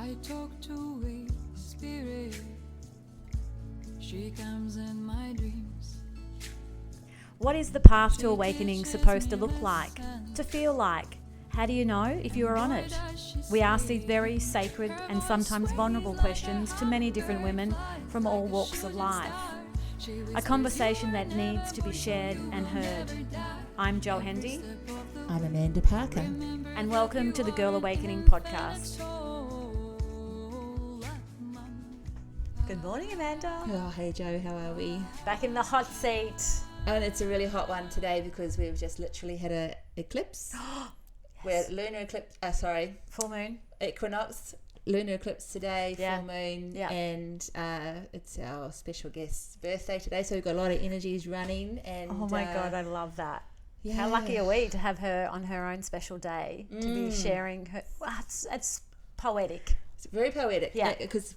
I talk to a spirit. She comes in my dreams. What is the path to awakening supposed to look like, to feel like? How do you know if you are on it? We ask these very sacred and sometimes vulnerable questions to many different women from all walks of life. A conversation that needs to be shared and heard. I'm Jo Hendy. I'm Amanda Parker. And welcome to the Girl Awakening podcast. Good morning, Amanda. Oh, hey Jo, how are we? Back in the hot seat. And it's a really hot one today because we've just literally had an eclipse. We're lunar eclipse, Full moon. Equinox, lunar eclipse today, Yeah. full moon, Yeah. and it's our special guest's birthday today, so we've got a lot of energies running. And Oh my God, I love that. yeah. How lucky are we to have her on her own special day to be sharing her. Well, it's poetic. It's very poetic. Yeah. Because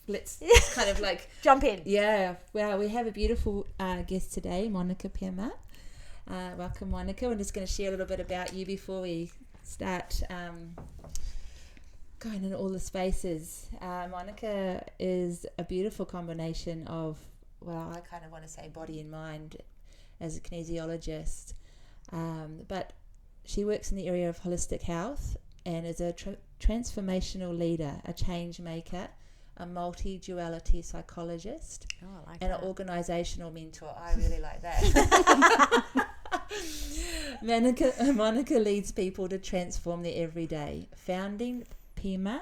let's kind of like Jump in. yeah. Well, we have a beautiful guest today, Monica Pema. Welcome, Monica. We're just going to share a little bit about you before we start going in all the spaces. Monica is a beautiful combination of, well, I kind of want to say body and mind as a kinesiologist, but she works in the area of holistic health and is a transformational leader, a change maker, a multi-duality psychologist, and an organisational mentor. I really like that. Monica leads people to transform their everyday, founding PEMA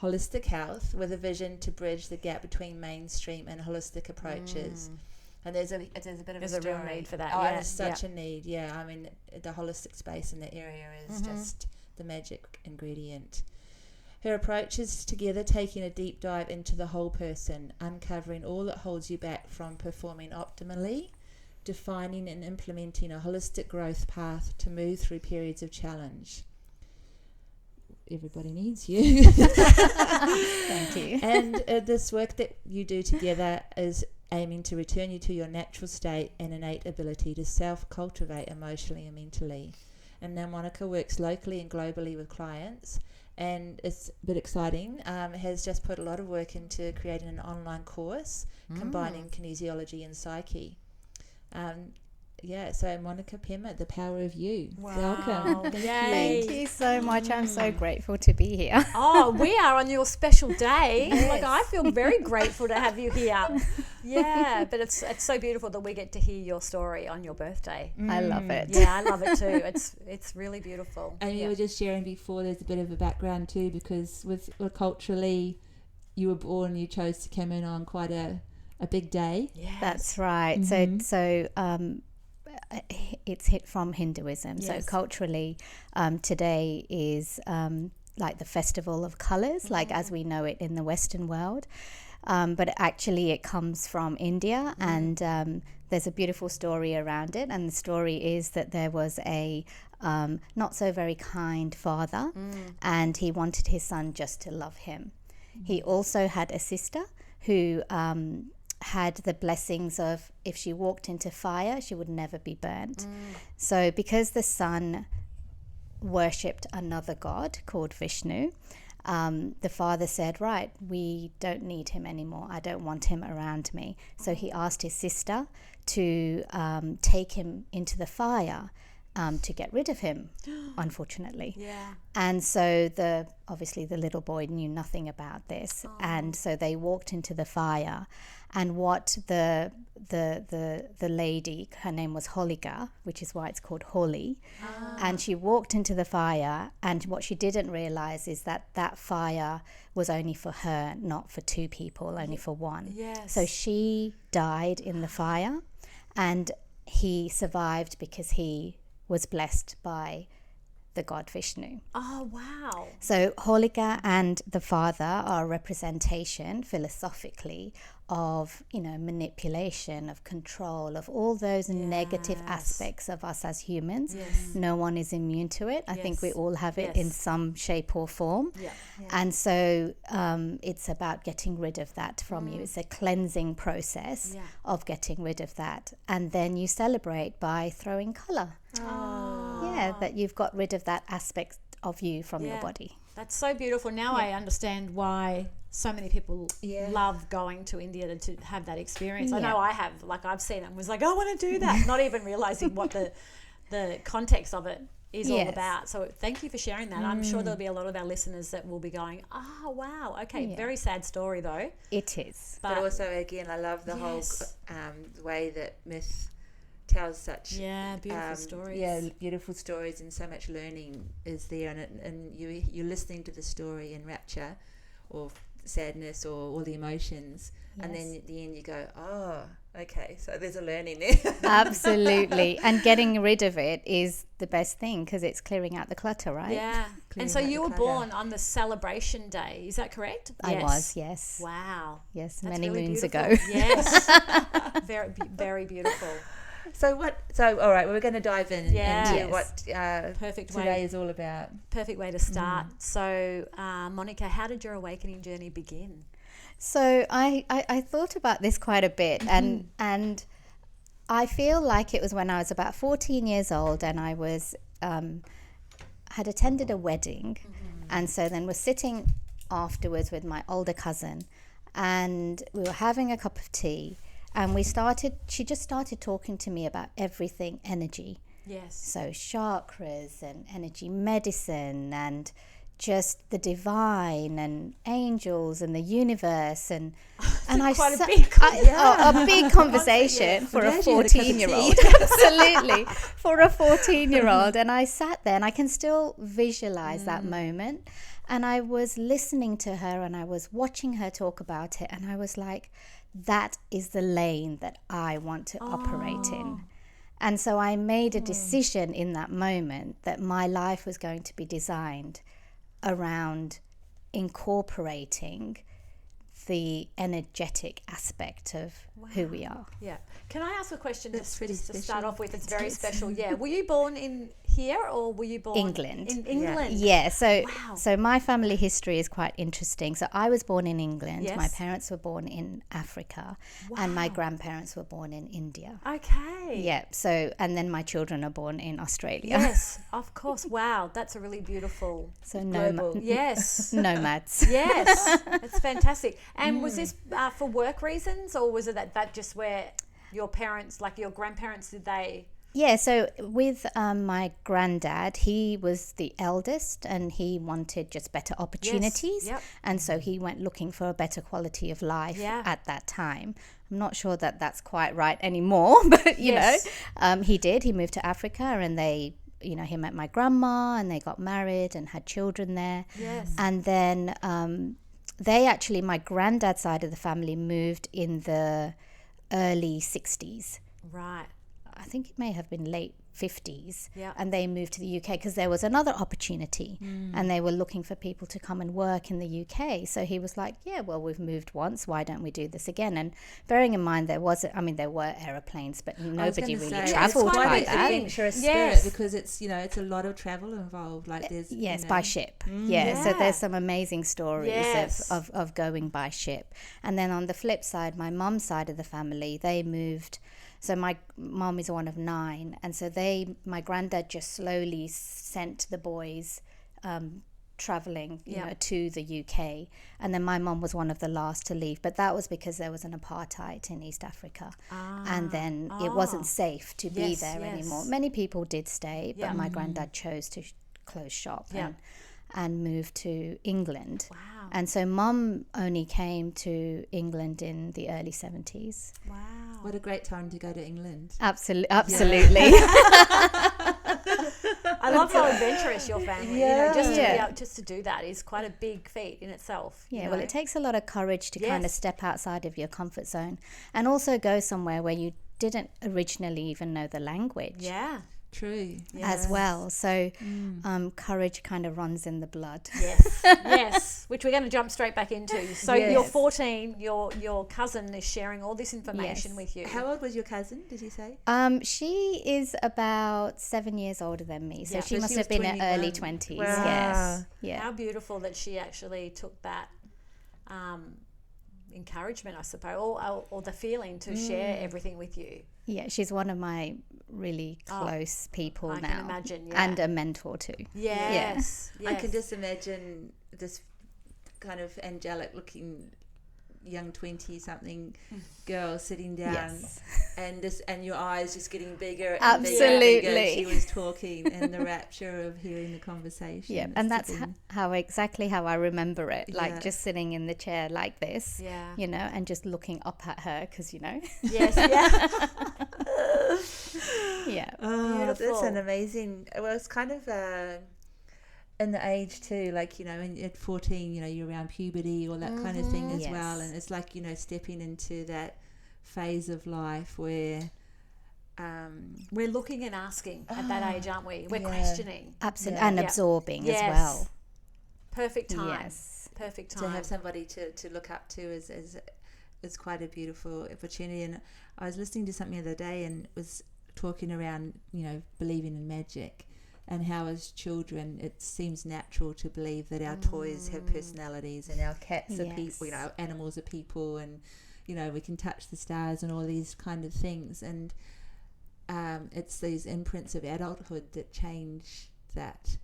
Holistic-Health with a vision to bridge the gap between mainstream and holistic approaches. And there's a bit of There's a a story. real need for that. Oh, Yeah, and it's such yeah. a need. Yeah, I mean, the holistic space in the area is just the magic ingredient. Her approach is together taking a deep dive into the whole person, uncovering all that holds you back from performing optimally, defining and implementing a holistic growth path to move through periods of challenge. Everybody needs you. Thank you. And this work that you do together is aiming to return you to your natural state and innate ability to self-cultivate emotionally and mentally. And now Monica works locally and globally with clients, and it's a bit exciting, has just put a lot of work into creating an online course combining kinesiology and psyche. So Monica Pema, the power of you. Wow. Welcome. Yay. Thank you so much. I'm so grateful to be here. Oh, we are on your special day. Like, I feel very grateful to have you here. Yeah, but it's so beautiful that we get to hear your story on your birthday. I love it. Yeah, I love it too. It's really beautiful. And you were just sharing before, there's a bit of a background too, because with culturally, you were born, you chose to come in on quite a big day. Yes. That's right. So it's hit from Hinduism. Yes. So culturally, today is like the festival of colors, like as we know it in the Western world. But actually it comes from India, and there's a beautiful story around it. And the story is that there was a not so very kind father, and he wanted his son just to love him. He also had a sister who had the blessings of, if she walked into fire, she would never be burnt. So because the son worshipped another god called Vishnu, the father said, right, we don't need him anymore. I don't want him around me. So he asked his sister to take him into the fire to get rid of him, unfortunately. Yeah. And so obviously the little boy knew nothing about this. And so they walked into the fire, and what the lady, her name was Holika, which is why it's called Holi, and she walked into the fire, and what she didn't realize is that fire was only for her, not for two people, only for one. Yes. So she died in the fire, and he survived because he was blessed by the god Vishnu. Oh, wow. So Holika and the father are a representation philosophically of, manipulation, of control, of all those negative aspects of us as humans. Yes. No one is immune to it. I think we all have it in some shape or form. Yeah. And so it's about getting rid of that from you. It's a cleansing process of getting rid of that. And then you celebrate by throwing colour. Oh. Yeah, that you've got rid of that aspect of you from your body. That's so beautiful. Now I understand why so many people love going to India to have that experience. I know I have. Like, I've seen it and was like, I want to do that, not even realizing what the context of it is all about. So thank you for sharing that. I'm sure there'll be a lot of our listeners that will be going, oh, wow, okay, very sad story though. It is. But also, again, I love the whole way that myth tells such beautiful stories. Yeah, beautiful stories, and so much learning is there, and you're listening to the story in rapture or sadness or all the emotions, and then at the end you go, oh, okay, so there's a learning there. Absolutely. And getting rid of it is the best thing because it's clearing out the clutter, right? Yeah. And so you were born on the celebration day, is that correct? I was, yes. Wow. Yes, That's many really moons beautiful. ago. Yes. Very, very beautiful. So all right, we're going to dive into what today is all about. Perfect way to start. So, Monica, how did your awakening journey begin? So I thought about this quite a bit, and I feel like it was when I was about 14 years old, and I was had attended a wedding, and so then was sitting afterwards with my older cousin, and we were having a cup of tea. And she just started talking to me about everything energy. Yes. So chakras and energy medicine and just the divine and angels and the universe and I quite a big a big conversation for a 14-year-old. Absolutely. For a 14-year-old. And I sat there and I can still visualize that moment. And I was listening to her and I was watching her talk about it, and I was like, that is the lane that I want to operate in. And so I made a decision in that moment that my life was going to be designed around incorporating the energetic aspect of who we are. Yeah. Can I ask a question That's pretty just to special. start off with? It's very special. Yeah. Were you born in here or were you born England? In England. Yeah. So my family history is quite interesting. So I was born in England. Yes. My parents were born in Africa, and my grandparents were born in India. Okay. Yeah. So and then my children are born in Australia. Yes, of course. Wow, that's a really beautiful. So Yes. nomads. Yes, that's fantastic. And was this for work reasons, or was it that just where your parents, like your grandparents, did they? Yeah, so with my granddad, he was the eldest and he wanted just better opportunities. Yep. And so he went looking for a better quality of life at that time. I'm not sure that that's quite right anymore, but, you know, he did. He moved to Africa and they, you know, he met my grandma and they got married and had children there. Yes. And then they actually, my granddad's side of the family moved in the early 60s. Right. I think it may have been late 50s, Yeah. and they moved to the UK because there was another opportunity and they were looking for people to come and work in the UK. So he was like, yeah, well, we've moved once, why don't we do this again? And bearing in mind there were aeroplanes, but nobody really travelled by that. Adventurous spirit, because it's, you know, it's a lot of travel involved. Like there's by ship. So there's some amazing stories of going by ship. And then on the flip side, my mum's side of the family, they moved. So my mum is one of 9, and so my granddad just slowly sent the boys traveling, you know, to the UK, and then my mum was one of the last to leave. But that was because there was an apartheid in East Africa, and then it wasn't safe to be there anymore. Many people did stay, but my granddad chose to close shop and move to England. Wow. And so mum only came to England in the early 70s. Wow. What a great time to go to England. Absolutely. I love how adventurous your family. Yeah. You know, just to be able, just to do that is quite a big feat in itself. Yeah, you know? well, it takes a lot of courage to kind of step outside of your comfort zone and also go somewhere where you didn't originally even know the language. Yeah. True. As well. So courage kind of runs in the blood. Yes. Yes. Which we're going to jump straight back into. So you're 14, your cousin is sharing all this information with you. How old was your cousin, did you say? She is about 7 years older than me. So she must have been in early 20s. Wow. Yes. Yeah. How beautiful that she actually took that encouragement, I suppose, or the feeling to share everything with you. Yeah, she's one of my really close people I now. can imagine, yeah. And a mentor too. Yes. I can just imagine this kind of angelic looking young 20-something girl sitting down, Yes. and your eyes just getting bigger and Absolutely. bigger as she was talking, and the rapture of hearing the conversation. Yeah, and that's exactly how I remember it. Like Yeah. just sitting in the chair like this, Yeah. you know, and just looking up at her because, you know. Yes, yeah. Yeah. Oh, that's Beautiful. an amazing. Well, it's kind of in the age too, like, you know, at 14, you know, you're around puberty or that kind of thing as Yes. well, and it's like, you know, stepping into that phase of life where We're looking and asking at that age, aren't we? We're Yeah. questioning. Absolutely. Yeah. And Yeah. absorbing Yes. as well. Perfect time. Yes. Perfect to time. have somebody to look up to is quite a beautiful opportunity. And I was listening to something the other day and was talking around, you know, believing in magic, and how as children it seems natural to believe that our toys have personalities and our cats are Yes. people, you know, our animals are people, and, you know, we can touch the stars and all these kind of things. And it's these imprints of adulthood that change that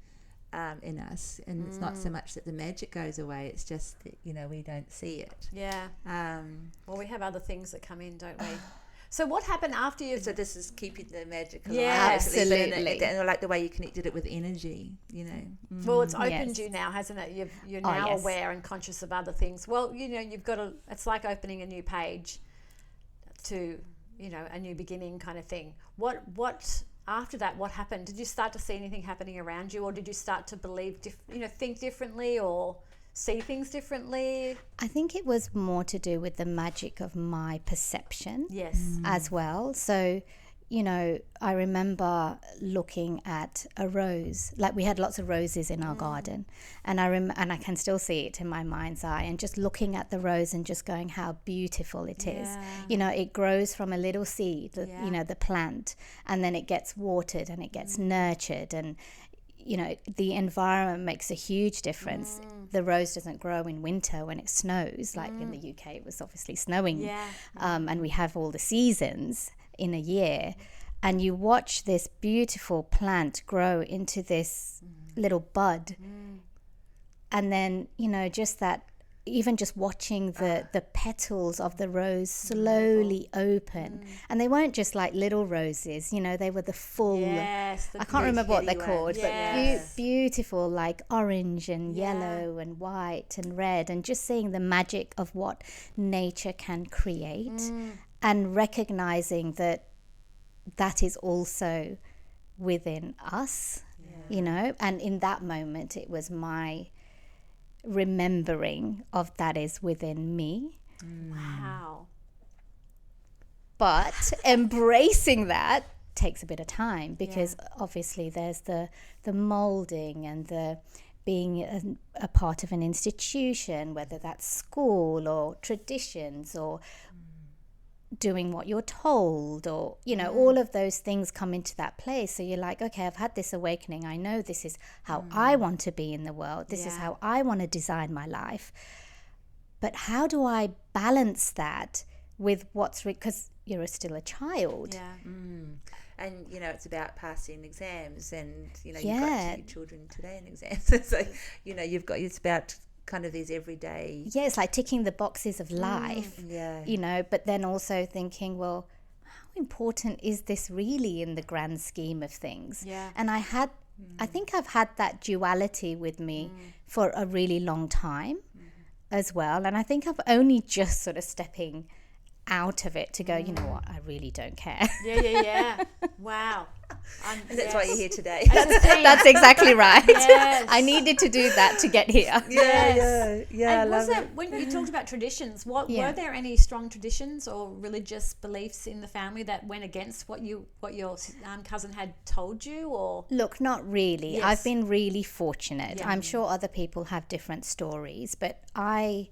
in us, and it's not so much that the magic goes away, it's just that, you know, we don't see it. Yeah. Well, we have other things that come in, don't we? So what happened after you? So this is keeping the magic alive. Yeah, basically, but absolutely. and I like the way you connected it with energy, you know. Well, it's opened Yes. you now, hasn't it? You're Oh, now yes. aware and conscious of other things. Well, you know, you've got to. It's like opening a new page to, you know, a new beginning kind of thing. What after that? What happened? Did you start to see anything happening around you, or did you start to believe, think differently, or see things differently? I think it was more to do with the magic of my perception Yes. as well. So, you know, I remember looking at a rose. Like we had lots of roses in our garden, and I can still see it in my mind's eye. And just looking at the rose and just going, how beautiful it is. Yeah. You know, it grows from a little seed, Yeah. you know, the plant, and then it gets watered and it gets nurtured, and you know, the environment makes a huge difference. The rose doesn't grow in winter when it snows, like in the UK it was obviously snowing. Yeah. And we have all the seasons in a year, and you watch this beautiful plant grow into this little bud, and then, you know, just that, even just watching the petals of the rose slowly open, and they weren't just like little roses, you know, they were the full, Yes. I can't remember what they're heady called, ones. Yes. but beautiful, like orange and Yeah. yellow and white and red, and just seeing the magic of what nature can create, and recognizing that that is also within us, you know. And in that moment, it was my remembering of that is within me. Wow. But embracing that takes a bit of time, because obviously there's the molding and the being a part of an institution, whether that's school or traditions or doing what you're told, or, you know, all of those things come into that place. So you're like, okay, I've had this awakening. I know this is how I want to be in the world. This is Yeah. how I want to design my life. But how do I balance that with what's because you're still a child? Yeah. And, you know, it's about passing exams, and, you know, you've got Yeah. two children today in exams. So, you know, it's about kind of these everyday. Yeah, it's like ticking the boxes of life, Yeah. you know, but then also thinking, well, how important is this really in the grand scheme of things? Yeah. And I think I've had that duality with me for a really long time as well. And I think I've only just sort of stepping out of it to go, you know what, I really don't care. Yeah. Wow. And that's why you're here today. That's exactly right. Yes. I needed to do that to get here. Yes. Yeah. I And was love it, when you talked about traditions, were there any strong traditions or religious beliefs in the family that went against what your cousin had told you, or? Look, not really. Yes. I've been really fortunate. Yeah. I'm sure other people have different stories, but I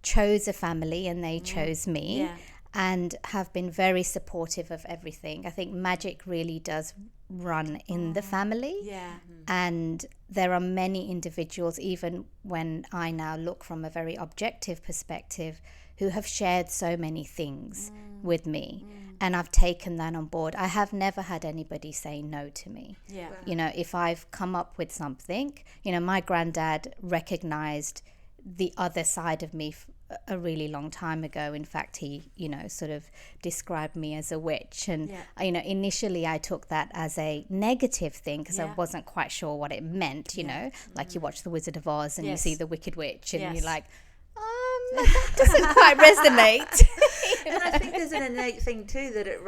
chose a family and they chose me. Yeah. And have been very supportive of everything. I think magic really does run in the family. Yeah. And there are many individuals, even when I now look from a very objective perspective, who have shared so many things with me. And I've taken that on board. I have never had anybody say no to me. Yeah. Wow. You know, if I've come up with something, you know, my granddad recognized the other side of me a really long time ago. In fact, he, you know, sort of described me as a witch. And, you know, initially I took that as a negative thing because I wasn't quite sure what it meant, you know, like you watch The Wizard of Oz and you see the Wicked Witch and you're like, that doesn't quite resonate. And I think there's an innate thing too that it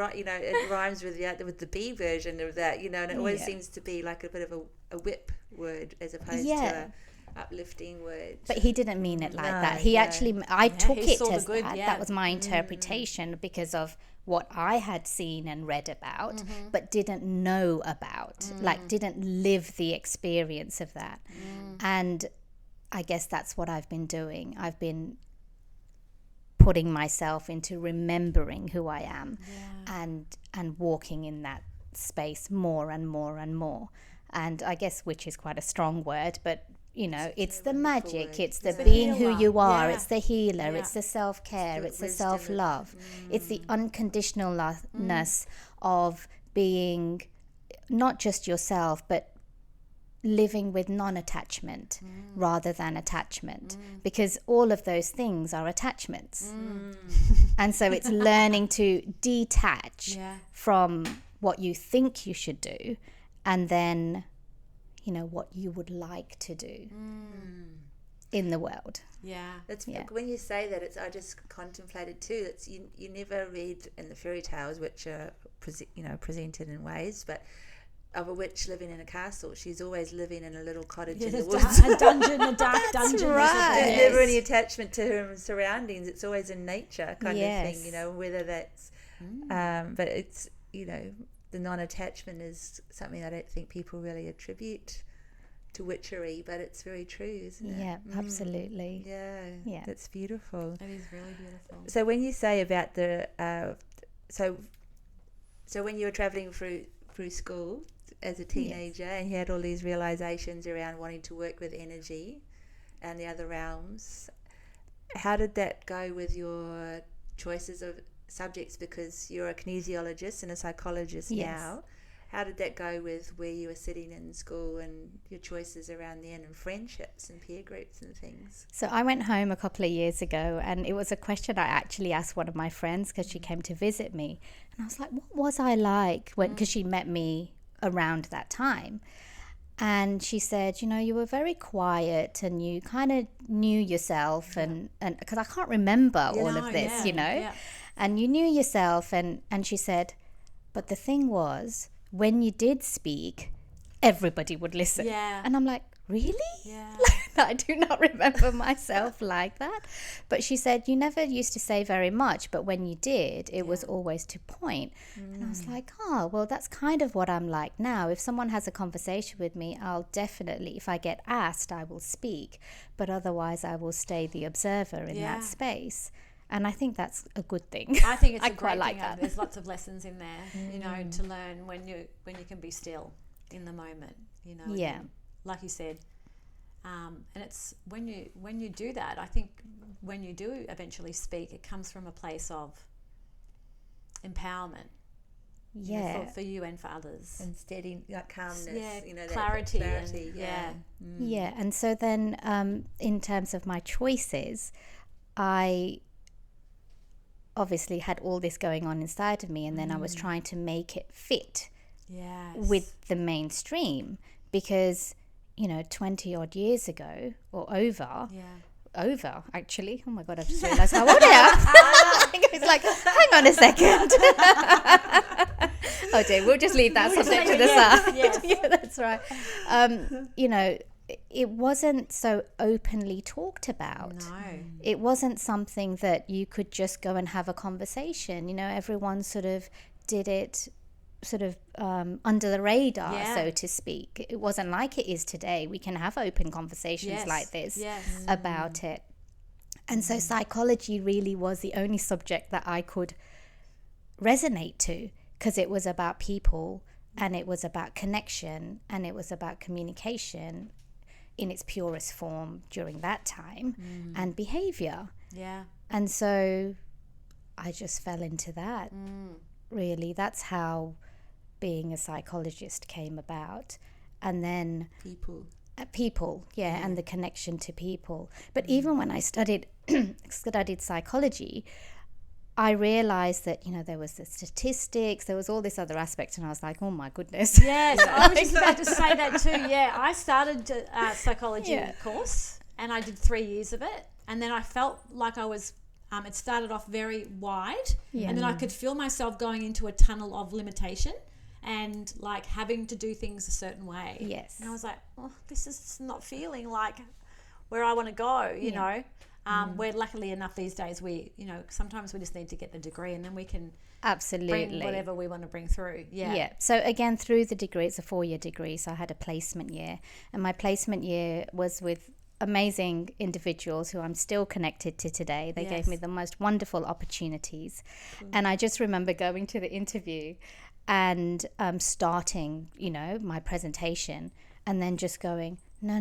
rhymes with the B version of that, you know, and it always seems to be like a bit of a whip word as opposed to a uplifting word. But he didn't mean it like that. He actually, I took it as good, that. That was my interpretation because of what I had seen and read about, but didn't know about, like didn't live the experience of that. And I guess that's what I've been doing. I've been putting myself into remembering who I am and walking in that space more and more and more. And I guess which is quite a strong word, but you know, it's the magic, it's the being who you are, it's the healer, it's the self-care, it's the self-love, it's the unconditionalness of being not just yourself, but living with non-attachment rather than attachment, because all of those things are attachments. And so it's learning to detach from what you think you should do and then, you know, what you would like to do in the world. That's when you say that, it's I just contemplated too. It's you never read in the fairy tales, which are presented in ways, but of a witch living in a castle. She's always living in a little cottage in the woods. A dungeon, a dark dungeon. Right. There's never any attachment to her surroundings. It's always in nature kind of thing, you know, whether that's but it's, you know, the non-attachment is something I don't think people really attribute to witchery, but it's very true, isn't it? Yeah, absolutely. Yeah, that's beautiful. It is really beautiful. So when you say about the so when you were traveling through school as a teenager and you had all these realizations around wanting to work with energy and the other realms, how did that go with your choices of subjects? Because you're a kinesiologist and a psychologist now. How did that go with where you were sitting in school and your choices around then and friendships and peer groups and things? So I went home a couple of years ago and it was a question I actually asked one of my friends because she came to visit me. And I was like, what was I like? Because she met me around that time. And she said, you know, you were very quiet and you kind of knew yourself and because I can't remember all of this, you know. And you knew yourself and she said, but the thing was, when you did speak, everybody would listen. And I'm like, really? I do not remember myself like that. But she said, you never used to say very much, but when you did, it was always to point. And I was like, oh, well, that's kind of what I'm like now. If someone has a conversation with me, I'll definitely, if I get asked, I will speak. But otherwise, I will stay the observer in that space. And I think that's a good thing. I think it's I a quite great like thing. that. There's lots of lessons in there, you know, to learn when you can be still in the moment, you know. And like you said, and it's when you do that, I think when you do eventually speak, it comes from a place of empowerment. You know, for you and for others. And steady, like calmness, you know, clarity. And so then in terms of my choices, I obviously had all this going on inside of me, and then I was trying to make it fit with the mainstream because, you know, 20 odd years ago or over actually, oh my god, I've just realised how old I am. I think it's like, hang on a second. Oh dear, we'll just leave that subject to the side. Yeah, that's right. You know, it wasn't so openly talked about. No. It wasn't something that you could just go and have a conversation. You know, everyone sort of did it sort of under the radar, so to speak. It wasn't like it is today. We can have open conversations like this about it. And so psychology really was the only subject that I could resonate to because it was about people and it was about connection and it was about communication in its purest form during that time and behavior. And so I just fell into that really. That's how being a psychologist came about. And then people, and the connection to people. But even when I studied psychology, I realized that, there was the statistics, there was all this other aspect, and I was like, oh my goodness. Yes, I was just about to say that too. Yeah, I started a psychology course, and I did 3 years of it, and then I felt like I was. It started off very wide, and then I could feel myself going into a tunnel of limitation and like having to do things a certain way. Yes. And I was like, oh, this is not feeling like where I want to go, you know. Where luckily enough these days sometimes we just need to get the degree and then we can bring whatever we want to bring through. So again, through the degree, it's a 4-year degree, so I had a placement year, and my placement year was with amazing individuals who I'm still connected to today. They gave me the most wonderful opportunities. And I just remember going to the interview and starting my presentation, and then just going no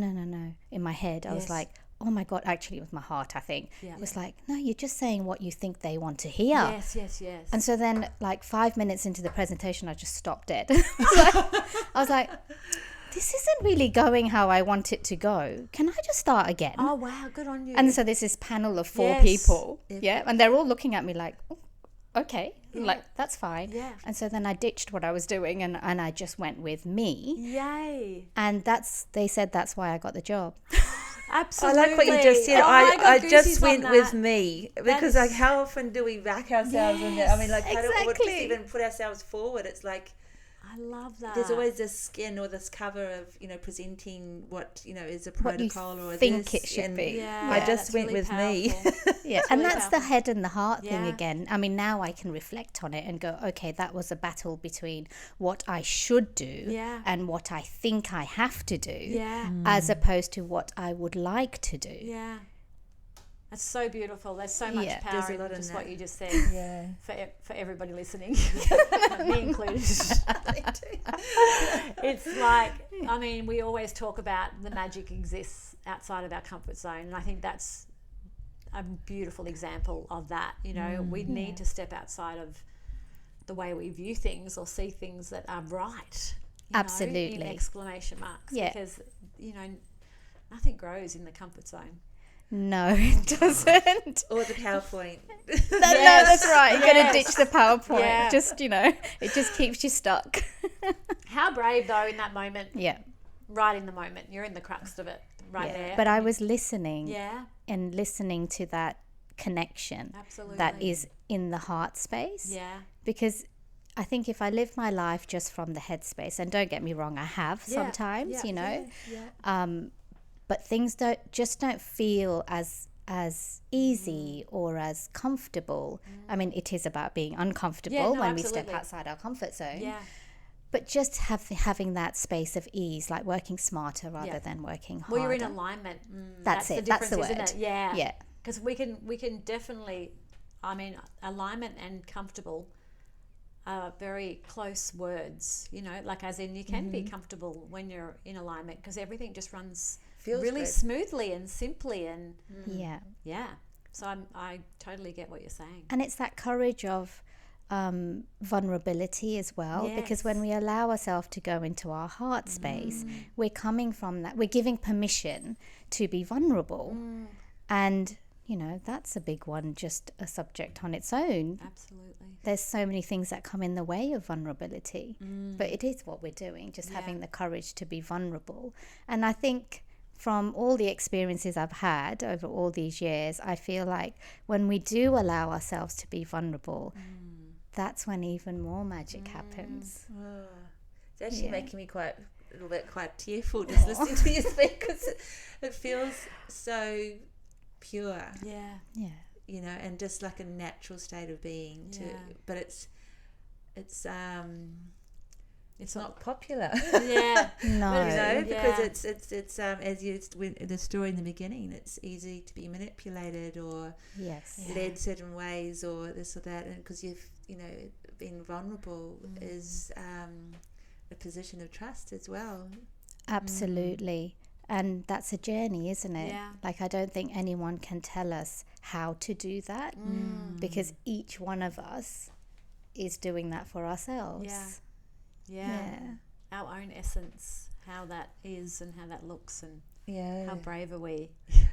in my head. I was like, oh my God, actually it was my heart, I think. It was like, no, you're just saying what you think they want to hear. Yes. And so then like 5 minutes into the presentation, I just stopped dead. I was like, this isn't really going how I want it to go. Can I just start again? Oh, wow, good on you. And so there's this panel of 4 people. And they're all looking at me like, oh, okay, like that's fine. And so then I ditched what I was doing and I just went with me. Yay. And they said that's why I got the job. Absolutely. I like what you just said. Oh my God, I just went on with that. me, because like how often do we back ourselves in that? I mean, like how do we just even put ourselves forward? It's like, I love that. there's always this skin or this cover of presenting what is a protocol what you or think this, it should be. I just went really with powerful. me. And that's the head and the heart thing Yeah. again. I mean, now I can reflect on it and go, okay, that was a battle between what I should do and what I think I have to do, as opposed to what I would like to do. Yeah. That's so beautiful. There's so much power There's a lot in in just that. what you just said. Yeah. For everybody listening, me included. It's like, I mean, we always talk about the magic exists outside of our comfort zone, and I think that's a beautiful example of that. We need to step outside of the way we view things or see things that are right. Absolutely. In exclamation marks. Yeah. Because, nothing grows in the comfort zone. No, it doesn't. Or the PowerPoint. No, that's right. You're going to ditch the PowerPoint. Yeah. Just, it just keeps you stuck. How brave, though, in that moment. Yeah. Right in the moment. You're in the crux of it there. But I was listening. Yeah. And listening to that connection. Absolutely. That is in the heart space. Yeah. Because I think if I live my life just from the head space, and don't get me wrong, I have sometimes, but things don't feel as easy or as comfortable. I mean, it is about being uncomfortable when we step outside our comfort zone. Yeah. But just having that space of ease, like working smarter rather than working harder. Well, you're in alignment. That's it. The difference, That's the word. isn't it? Yeah. Yeah. Because we can definitely, I mean, alignment and comfortable are very close words, like as in you can be comfortable when you're in alignment because everything just runs Feels really good. smoothly and simply and Yeah. So I totally get what you're saying. And it's that courage of vulnerability as well, because when we allow ourselves to go into our heart space, we're coming from that, we're giving permission to be vulnerable. And that's a big one, just a subject on its own. Absolutely. There's so many things that come in the way of vulnerability, but it is what we're doing, just having the courage to be vulnerable. And I think from all the experiences I've had over all these years, I feel like when we do allow ourselves to be vulnerable, that's when even more magic happens. Oh, it's actually making me quite tearful just listening to you speak, because it feels so pure. Yeah. And just like a natural state of being. But it's not popular. Yeah. No. Because it's as you the story in the beginning, it's easy to be manipulated or led certain ways or this or that, and because you've being vulnerable is a position of trust as well. Absolutely. And that's a journey, isn't it? Yeah. Like, I don't think anyone can tell us how to do that, because each one of us is doing that for ourselves. Yeah. Our own essence, how that is and how that looks, and how brave are we.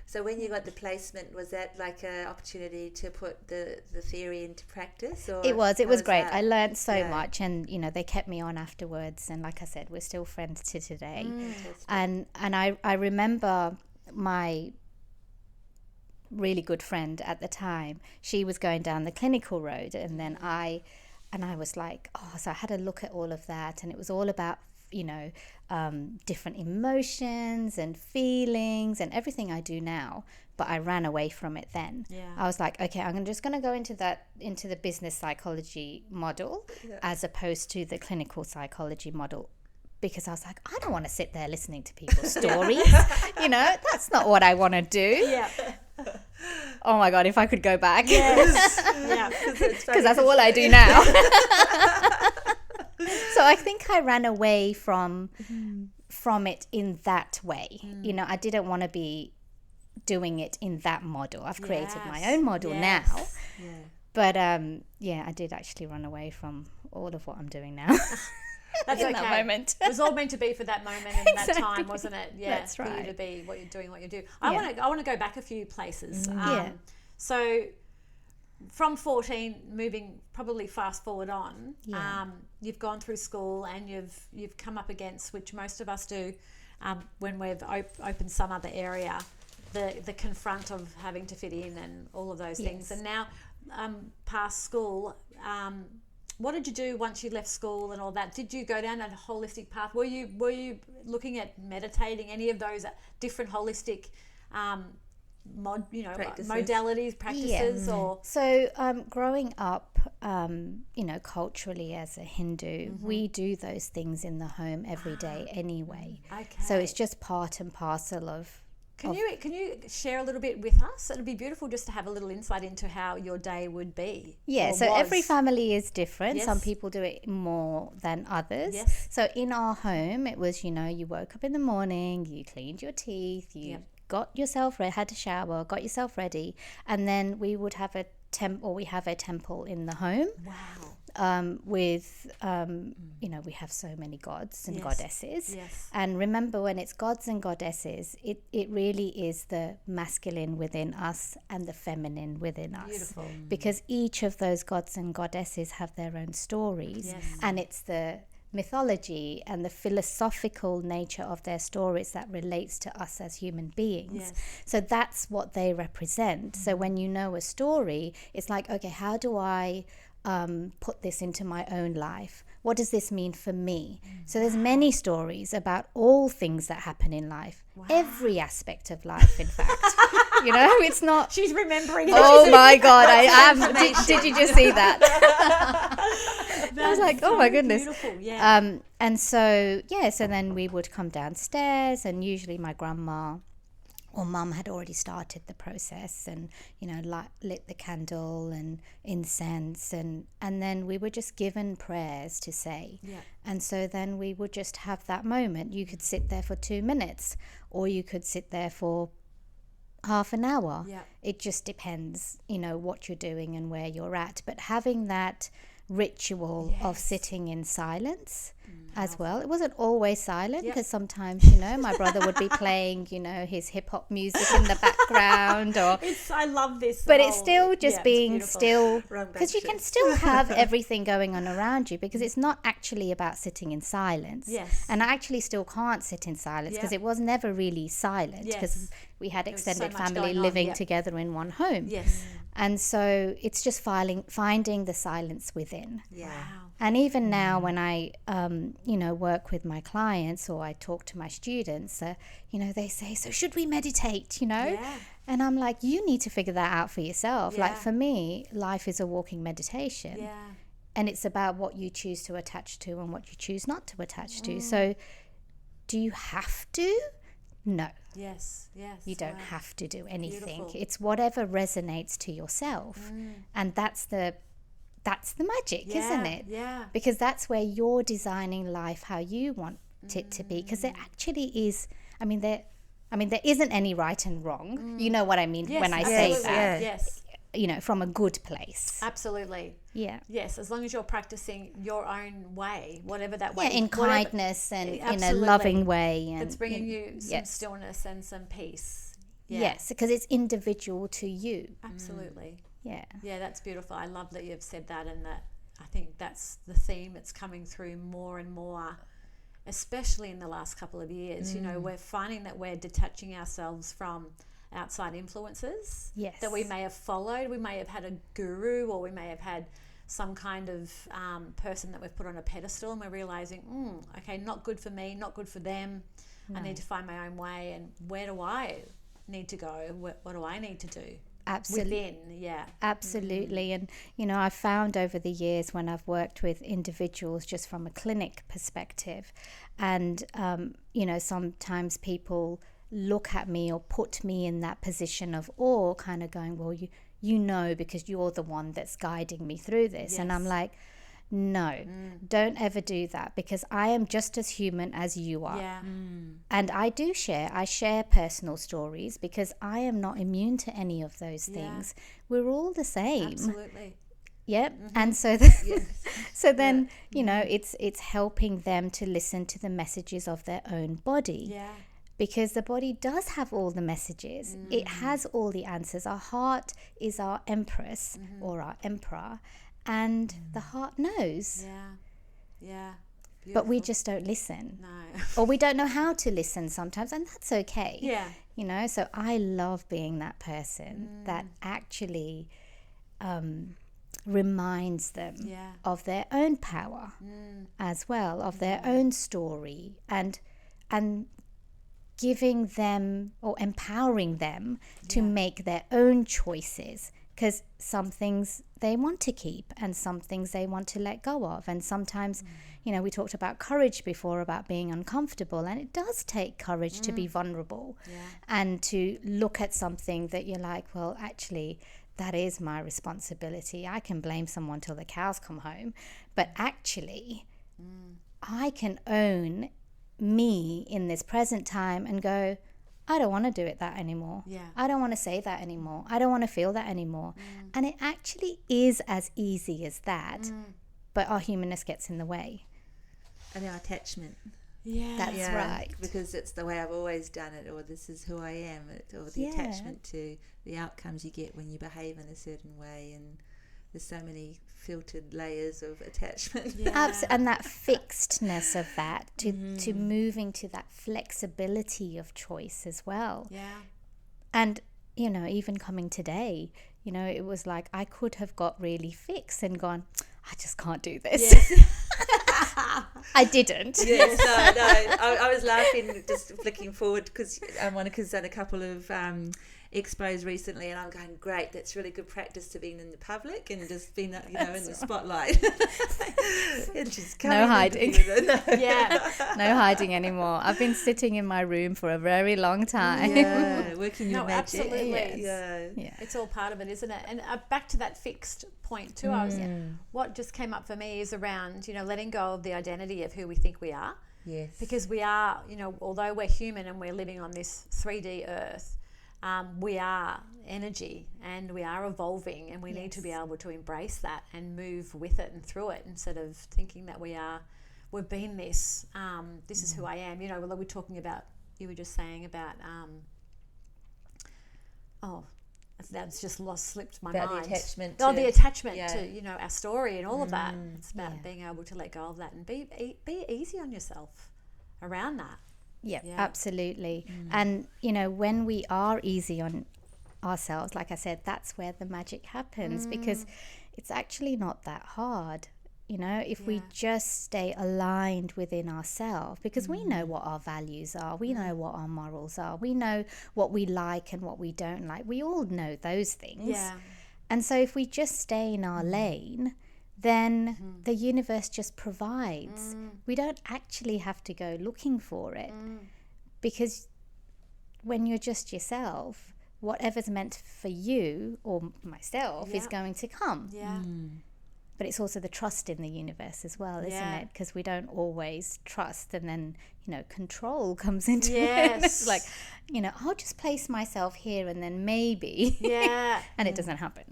So when you got the placement, was that like an opportunity to put the theory into practice? Or It was great. that? I learned so much, and they kept me on afterwards, and like I said, we're still friends to today. And I remember my really good friend at the time, she was going down the clinical road, and then I was like, so I had a look at all of that, and it was all about different emotions and feelings and everything I do now, but I ran away from it then. I was like, okay, I'm just going to go into the business psychology model as opposed to the clinical psychology model, because I was like, I don't want to sit there listening to people's stories. That's not what I want to do. Oh my God, if I could go back. Because that's all I do now. So I think I ran away from it in that way. I didn't want to be doing it in that model. I've created my own model now. But I did actually run away from all of what I'm doing now. That's in okay. that moment. It was all meant to be for that moment and that time, wasn't it? Yeah, that's right. For you to be what you're doing, what you do. I want to go back a few places. So from 14, moving probably fast forward on, you've gone through school and you've come up against, which most of us do, when we've opened some other area, the confront of having to fit in and all of those things. And now, past school, what did you do once you left school and all that? Did you go down a holistic path? Were you looking at meditating, any of those different holistic modalities, practices? Or so growing up, culturally as a Hindu, we do those things in the home every day anyway. So it's just part and parcel of. Can you share a little bit with us? It'd be beautiful just to have a little insight into how your day would be. So every family is different. Some people do it more than others. So in our home, it was, you woke up in the morning, you cleaned your teeth, you got yourself ready, had a shower, got yourself ready, and then we would have we have a temple in the home. Wow. With we have so many gods and goddesses. And remember, when it's gods and goddesses, it really is the masculine within us and the feminine within us. Beautiful. Because each of those gods and goddesses have their own stories, and it's the mythology and the philosophical nature of their stories that relates to us as human beings. So that's what they represent. So when you know a story, it's like, okay, how do I put this into my own life? What does this mean for me? So there's many stories about all things that happen in life, every aspect of life, in fact. It's not. She's remembering. Oh my God, I am. Did you just see that? I was like, oh my goodness. Beautiful, and so then we would come downstairs, and usually my grandma or mum had already started the process, and lit the candle and incense, and then we were just given prayers to say. And so then we would just have that moment. You could sit there for 2 minutes, or you could sit there for half an hour. It just depends, what you're doing and where you're at. But having that ritual of sitting in silence as well. It wasn't always silent, because sometimes, my brother would be playing, his hip hop music in the background, or I love this. But it's still just being still, because you can still have everything going on around you, because it's not actually about sitting in silence. And I actually still can't sit in silence, because it was never really silent, because we had extended family living together in one home. And so it's just finding the silence within. Wow. And even now, when I, work with my clients, or I talk to my students, they say, so should we meditate, And I'm like, you need to figure that out for yourself. Like, for me, life is a walking meditation. And it's about what you choose to attach to and what you choose not to attach to. So do you have to? No. You don't have to do anything. Beautiful. It's whatever resonates to yourself. And that's the magic, isn't it? Because that's where you're designing life how you want it to be. Because there actually is, there isn't any right and wrong. You know what I mean when I say that. from a good place. Absolutely. Yeah. Yes, as long as you're practicing your own way, whatever that way. Yeah, in whatever- kindness and in a Absolutely. loving way. And That's bringing you some yes. stillness and some peace. Yeah. Yes, because it's individual to you. Absolutely. Yeah. Yeah, that's beautiful. I love that you've said that, and that I think that's the theme that's coming through more and more, especially in the last couple of years. We're finding that we're detaching ourselves from outside influences Yes. that we may have followed. We may have had a guru, or we may have had some kind of person that we've put on a pedestal, and we're realizing, okay, not good for me, not good for them. I need to find my own way, and where do I need to go? What do I need to do? Absolutely. Within, yeah. Absolutely. And, I've found over the years when I've worked with individuals just from a clinic perspective, and, sometimes people look at me or put me in that position of awe, kind of going, well, because you're the one that's guiding me through this. Yes. And I'm like, no, don't ever do that, because I am just as human as you are. Yeah. And I share personal stories, because I am not immune to any of those things. We're all the same. Absolutely. Yep. And so then it's helping them to listen to the messages of their own body. Yeah. Because the body does have all the messages. It has all the answers. Our heart is our empress or our emperor, and the heart knows. Yeah. Yeah. But we Beautiful. just don't listen. No. Or we don't know how to listen sometimes, and that's okay. Yeah. So I love being that person that actually reminds them of their own power as well, of their own story, and giving them or empowering them to make their own choices, because some things they want to keep and some things they want to let go of. And sometimes, we talked about courage before, about being uncomfortable, and it does take courage to be vulnerable and to look at something that you're like, well, actually, that is my responsibility. I can blame someone till the cows come home, but actually, I can own me in this present time and go, I don't want to do it that anymore. I don't want to say that anymore. I don't want to feel that anymore. And it actually is as easy as that, but our humanness gets in the way. And our attachment. Yeah. That's right. Because it's the way I've always done it, or this is who I am, or the attachment to the outcomes you get when you behave in a certain way. And there's so many filtered layers of attachment. And that fixedness of that to moving to that flexibility of choice as well. And even coming today, it was like I could have got really fixed and gone, I just can't do this. I didn't. Yes, no. I was laughing, just flicking forward, because Monica's done a couple of expos recently, and I'm going, great, that's really good practice to being in the public and just being in the spotlight. And just no hiding. No hiding anymore. I've been sitting in my room for a very long time. Working your magic. Absolutely. Yeah. It's all part of it, isn't it? And back to that fixed point too, what just came up for me is around letting go of the identity of who we think we are. Yes. Because we are, although we're human and we're living on this 3D earth, we are energy and we are evolving, and we need to be able to embrace that and move with it and through it, instead of thinking that we've been this, this is who I am. We're talking about, you were just saying about, that's just slipped my about mind. The attachment. The attachment to, our story and all of that. It's about being able to let go of that and be easy on yourself around that. Yeah, absolutely. And, when we are easy on ourselves, like I said, that's where the magic happens, because it's actually not that hard. If we just stay aligned within ourselves, because we know what our values are, we know what our morals are, we know what we like and what we don't like. We all know those things. Yeah. And so if we just stay in our lane, then the universe just provides. We don't actually have to go looking for it, because when you're just yourself, whatever's meant for you or myself is going to come. but it's also the trust in the universe as well, isn't it? Because we don't always trust, and then, you know, control comes into it. It's like, you know, I'll just place myself here and then maybe. And it doesn't happen.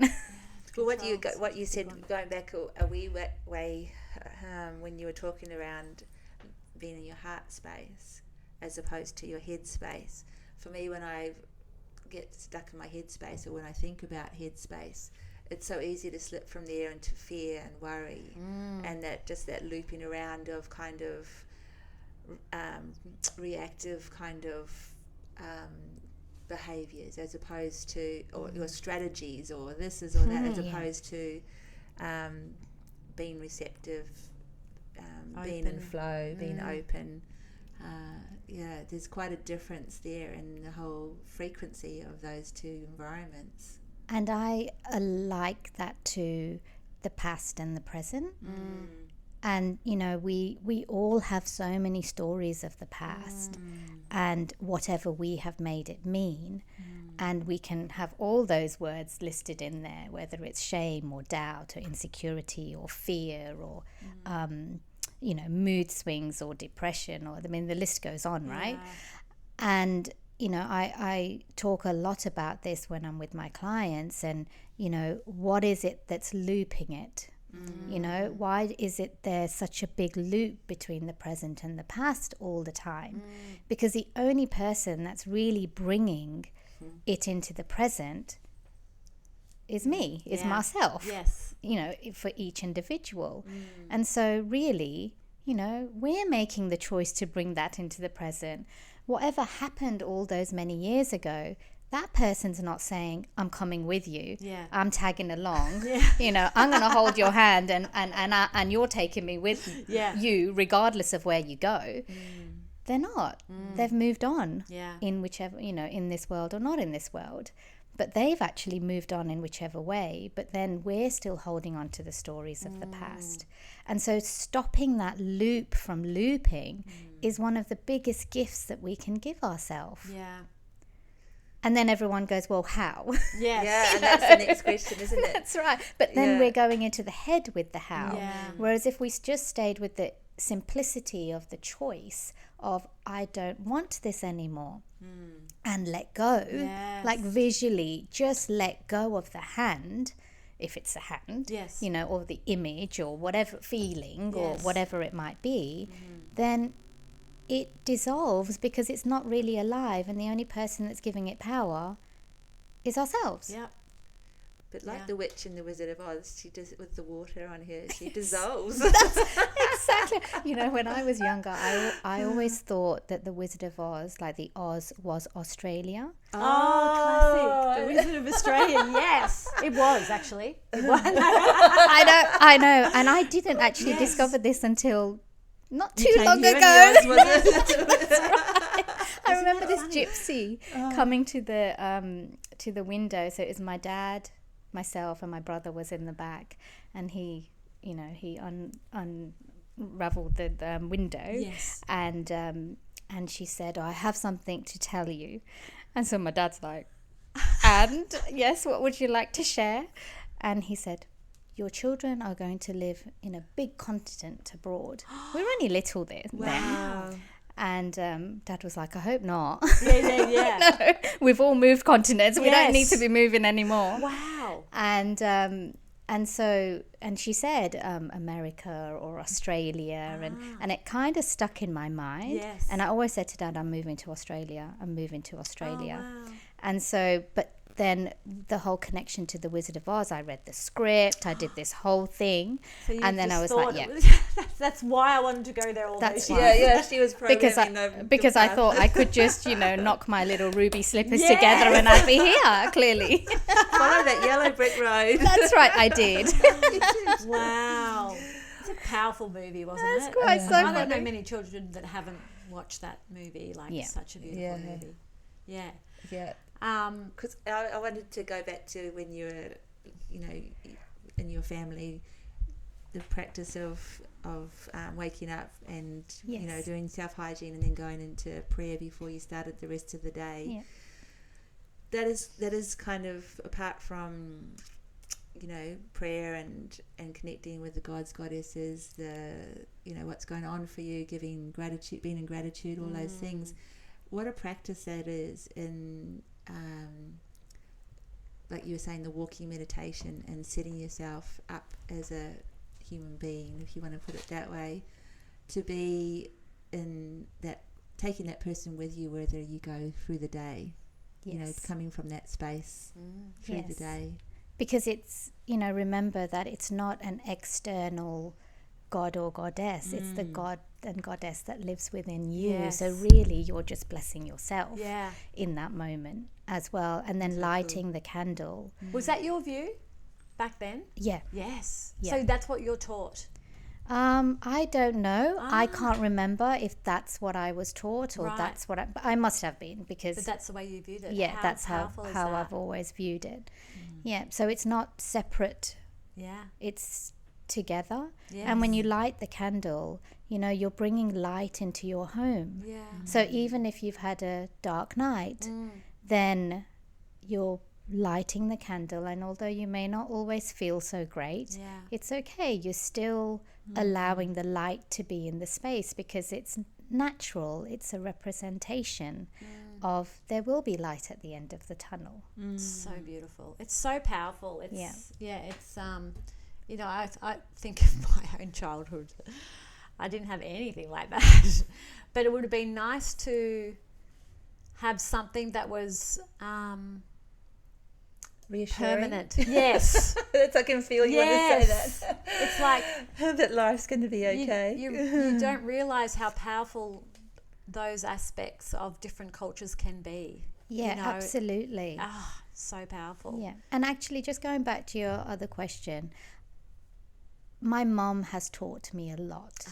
Well, what you said, going back a wee way, when you were talking around being in your heart space as opposed to your head space. For me, when I get stuck in my head space, or when I think about head space, it's so easy to slip from there into fear and worry, and that looping around of kind of reactive kind of behaviours, as opposed to or strategies, or this is or that, as opposed to being receptive, being in flow, being open. There's quite a difference there in the whole frequency of those two environments. And I like that to the past and the present. And, you know, we all have so many stories of the past and whatever we have made it mean. And we can have all those words listed in there, whether it's shame or doubt or insecurity or fear or, you know, mood swings or depression, or, I mean, the list goes on, right? And, you know, I talk a lot about this when I'm with my clients, and, you know, what is it that's looping it? You know, why is it there's such a big loop between the present and the past all the time? Because the only person that's really bringing it into the present is me, is myself. You know, for each individual. And so really, you know, we're making the choice to bring that into the present. Whatever happened all those many years ago, that person's not saying, I'm coming with you, I'm tagging along, you know, I'm going to hold your hand and you're taking me with you regardless of where you go. They're not. They've moved on in whichever, you know, in this world or not in this world. But they've actually moved on in whichever way. But then we're still holding on to the stories of the past. And so stopping that loop from looping is one of the biggest gifts that we can give ourselves. And then everyone goes, well, how? And that's the next question, isn't it? That's right. But then we're going into the head with the how. Whereas if we just stayed with the simplicity of the choice of, I don't want this anymore, and let go, like visually just let go of the hand, if it's a hand, you know, or the image or whatever feeling or whatever it might be, then it dissolves, because it's not really alive, and the only person that's giving it power is ourselves. But like the witch in the Wizard of Oz, she does it with the water on her. She dissolves. Exactly. You know, when I was younger, I always thought that the Wizard of Oz, like the Oz, was Australia. Classic. The Wizard of Australia, yes. It was, actually. It was. I know. And I didn't actually discover this until not too long ago. That's right. I remember this gypsy coming to the window. So it was my dad, myself, and my brother was in the back, and he unraveled the window, and she said, I have something to tell you. And so my dad's like, and yes, what would you like to share? And he said, your children are going to live in a big continent abroad. We were only little then. And Dad was like, I hope not. No, we've all moved continents. We don't need to be moving anymore. And she said America or Australia, and it kind of stuck in my mind. And I always said to Dad, I'm moving to Australia. And so, but then the whole connection to the Wizard of Oz, I read the script, I did this whole thing, and then I was like, that's why I wanted to go there all those years. She was programming because I thought I could just, you know, knock my little ruby slippers together and I'd be here, clearly. Follow that yellow brick road. That's right, I did. Wow. It's a powerful movie, wasn't it? That's quite so funny. I don't know many children that haven't watched that movie, such a beautiful movie. Because I wanted to go back to when you were, you know, in your family, the practice of waking up and you know, doing self-hygiene and then going into prayer before you started the rest of the day. That is kind of, apart from prayer and connecting with the gods, goddesses, what's going on for you, giving gratitude, being in gratitude, all those things. What a practice that is in, like you were saying, the walking meditation and setting yourself up as a human being, if you want to put it that way, to be in that, taking that person with you wherever you go through the day. Coming from that space through the day. Because it's, remember that it's not an external god or goddess. It's the god and goddess that lives within you. Yes. So really you're just blessing yourself in that moment as well. And then lighting the candle. Was that your view back then? Yeah. Yes. Yeah. So that's what you're taught? I don't know. I can't remember if that's what I was taught or that's what I must have been, because But that's the way you viewed it. yeah, that's how powerful is how that? I've always viewed it. Yeah, so it's not separate. Yeah. It's together. Yes. And when you light the candle, you're bringing light into your home. Yeah. So even if you've had a dark night, then you're lighting the candle, and although you may not always feel so great, it's okay. You're still allowing the light to be in the space, because it's natural. It's a representation of there will be light at the end of the tunnel. It's so beautiful. It's so powerful. It's it's I think of my own childhood. I didn't have anything like that. But it would have been nice to have something that was Reassuring. permanent. Yes. I can feel you want to say that. It's like that life's going to be okay. you don't realise how powerful those aspects of different cultures can be. Yeah, absolutely. So powerful. Yeah. And actually, just going back to your other question, my mum has taught me a lot.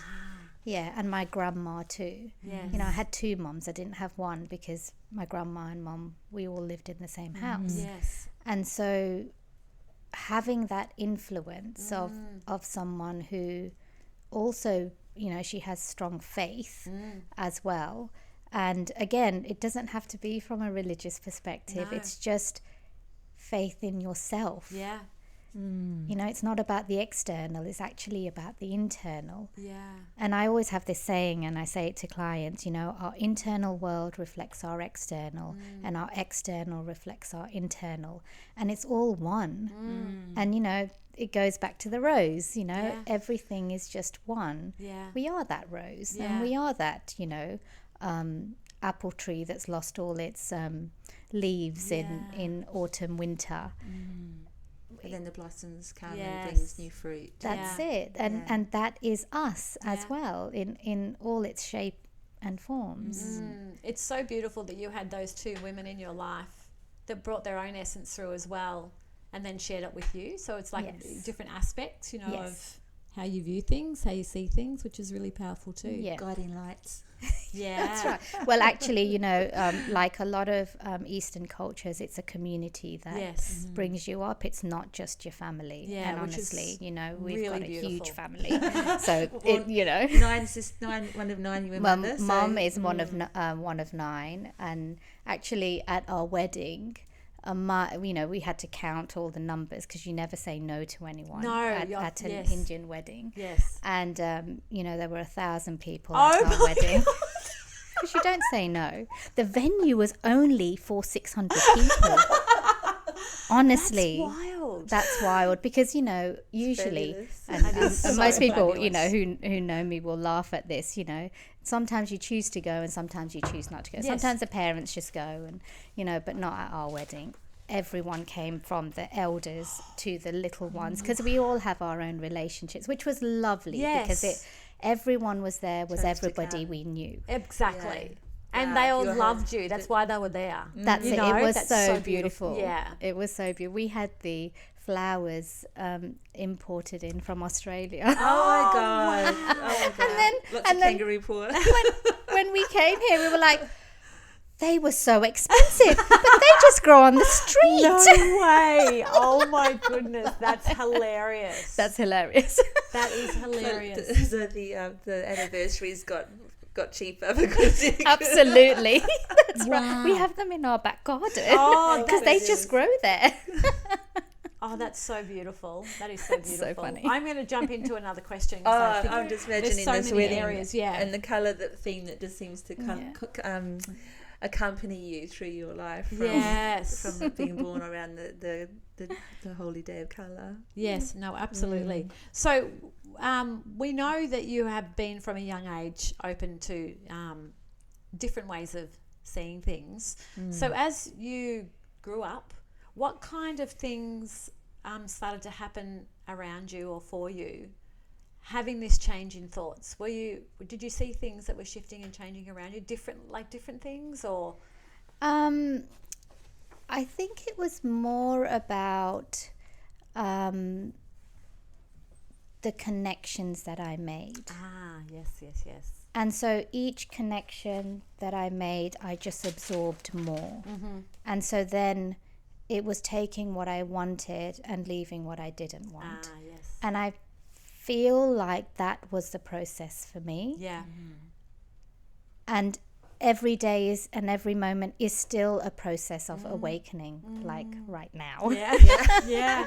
Yeah, and my grandma too. Yes. I had two mums. I didn't have one because my grandma and mum, we all lived in the same house. Yes. And so having that influence of someone who also, she has strong faith as well. And again, it doesn't have to be from a religious perspective. No. It's just faith in yourself. Yeah. It's not about the external, it's actually about the internal. Yeah. And I always have this saying, and I say it to clients, our internal world reflects our external, and our external reflects our internal. And it's all one. And, it goes back to the rose, everything is just one. Yeah. We are that rose, Yeah. and we are that, apple tree that's lost all its leaves in autumn, winter. And then the blossoms come Yes. and brings new fruit. That's it. And that is us as well in all its shape and forms. It's so beautiful that you had those two women in your life that brought their own essence through as well, and then shared it with you. So it's like different aspects, of how you view things, how you see things, which is really powerful too. Yeah. Guiding lights. Yeah. That's right. Well, actually, like a lot of Eastern cultures, it's a community that Yes. brings you up. It's not just your family. Yeah, and which is honestly, we've really got a beautiful. huge family. So, One of nine you were my mother. mum is one of nine, and actually at our wedding, we had to count all the numbers because you never say no to anyone at an Indian wedding. Yes. And there were 1,000 people at our wedding. Because you don't say no. The venue was only for 600 people. Honestly, that's wild because usually, and most people who know me will laugh at this. Sometimes you choose to go and sometimes you choose not to go. Yes. Sometimes the parents just go and but not at our wedding. Everyone came, from the elders to the little ones, because we all have our own relationships, which was lovely. Yes. Because everyone was there, was Chose to everybody come. we knew. Exactly. Yeah. And they all loved you. That's why they were there. That's it. It was so beautiful. Yeah. It was so beautiful. We had the flowers imported in from Australia. Oh my god! Oh my god! And then Lots of kangaroo paw. when we came here, we were like, they were so expensive, but they just grow on the street. No way. Oh my goodness. That's hilarious. That's hilarious. That is hilarious. So the anniversaries got cheaper because Absolutely. That's right. We have them in our back garden because they just grow there. Oh, that's so beautiful. That is so beautiful. So funny. I'm going to jump into another question. 'Cause I think I'm just there's imagining so this many wedding areas, and the colour, that theme that just seems to accompany you through your life from being born around the holy day of colour. Yes, no, absolutely. So we know that you have been from a young age open to different ways of seeing things. So as you grew up, what kind of things started to happen around you or for you, having this change in thoughts? Did you see things that were shifting and changing around you, different things, or? I think it was more about the connections that I made. Yes. And so each connection that I made, I just absorbed more. And so then it was taking what I wanted and leaving what I didn't want. Yes. And I feel like that was the process for me. Yeah. And every day is, and every moment is still a process of awakening, like right now. Yeah.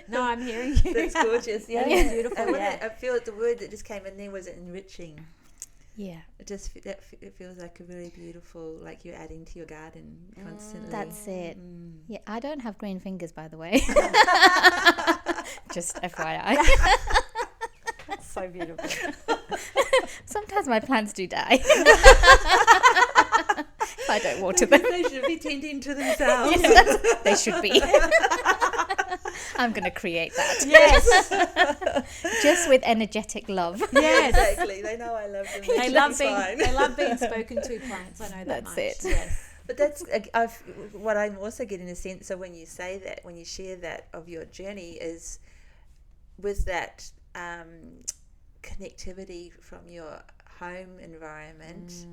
No, I'm hearing you. That's gorgeous. Yeah, It's beautiful. I feel like the word that just came in there was enriching. Yeah. It feels like a really beautiful, like you're adding to your garden constantly. That's it. Yeah, I don't have green fingers, by the way. Just FYI. That's so beautiful. Sometimes my plants do die. If I don't water them. They should be tending to themselves. Yes, they should be. I'm going to create that. Yes. Just with energetic love. Yes. Exactly. They know I love them. They love being spoken to, plants. I know that That's much. it. Yes. But that's what I'm also getting a sense of when you say that, when you share that of your journey, is with that connectivity from your home environment,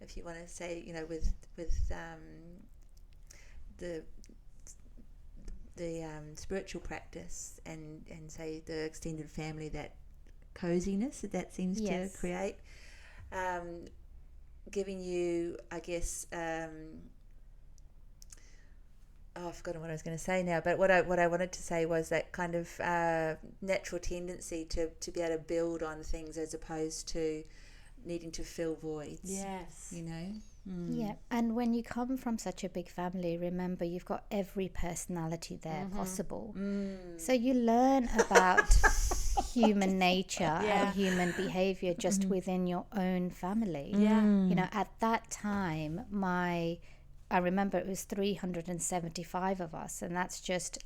if you want to say, with the spiritual practice and say the extended family, that coziness that seems to create, giving you, I guess, I've forgotten what I was going to say now, but what I wanted to say was that kind of natural tendency to be able to build on things as opposed to needing to fill voids. Yes. Yeah, and when you come from such a big family, remember you've got every personality there possible. So you learn about human nature and human behavior just within your own family. Yeah. At that time, I remember it was 375 of us, and that's just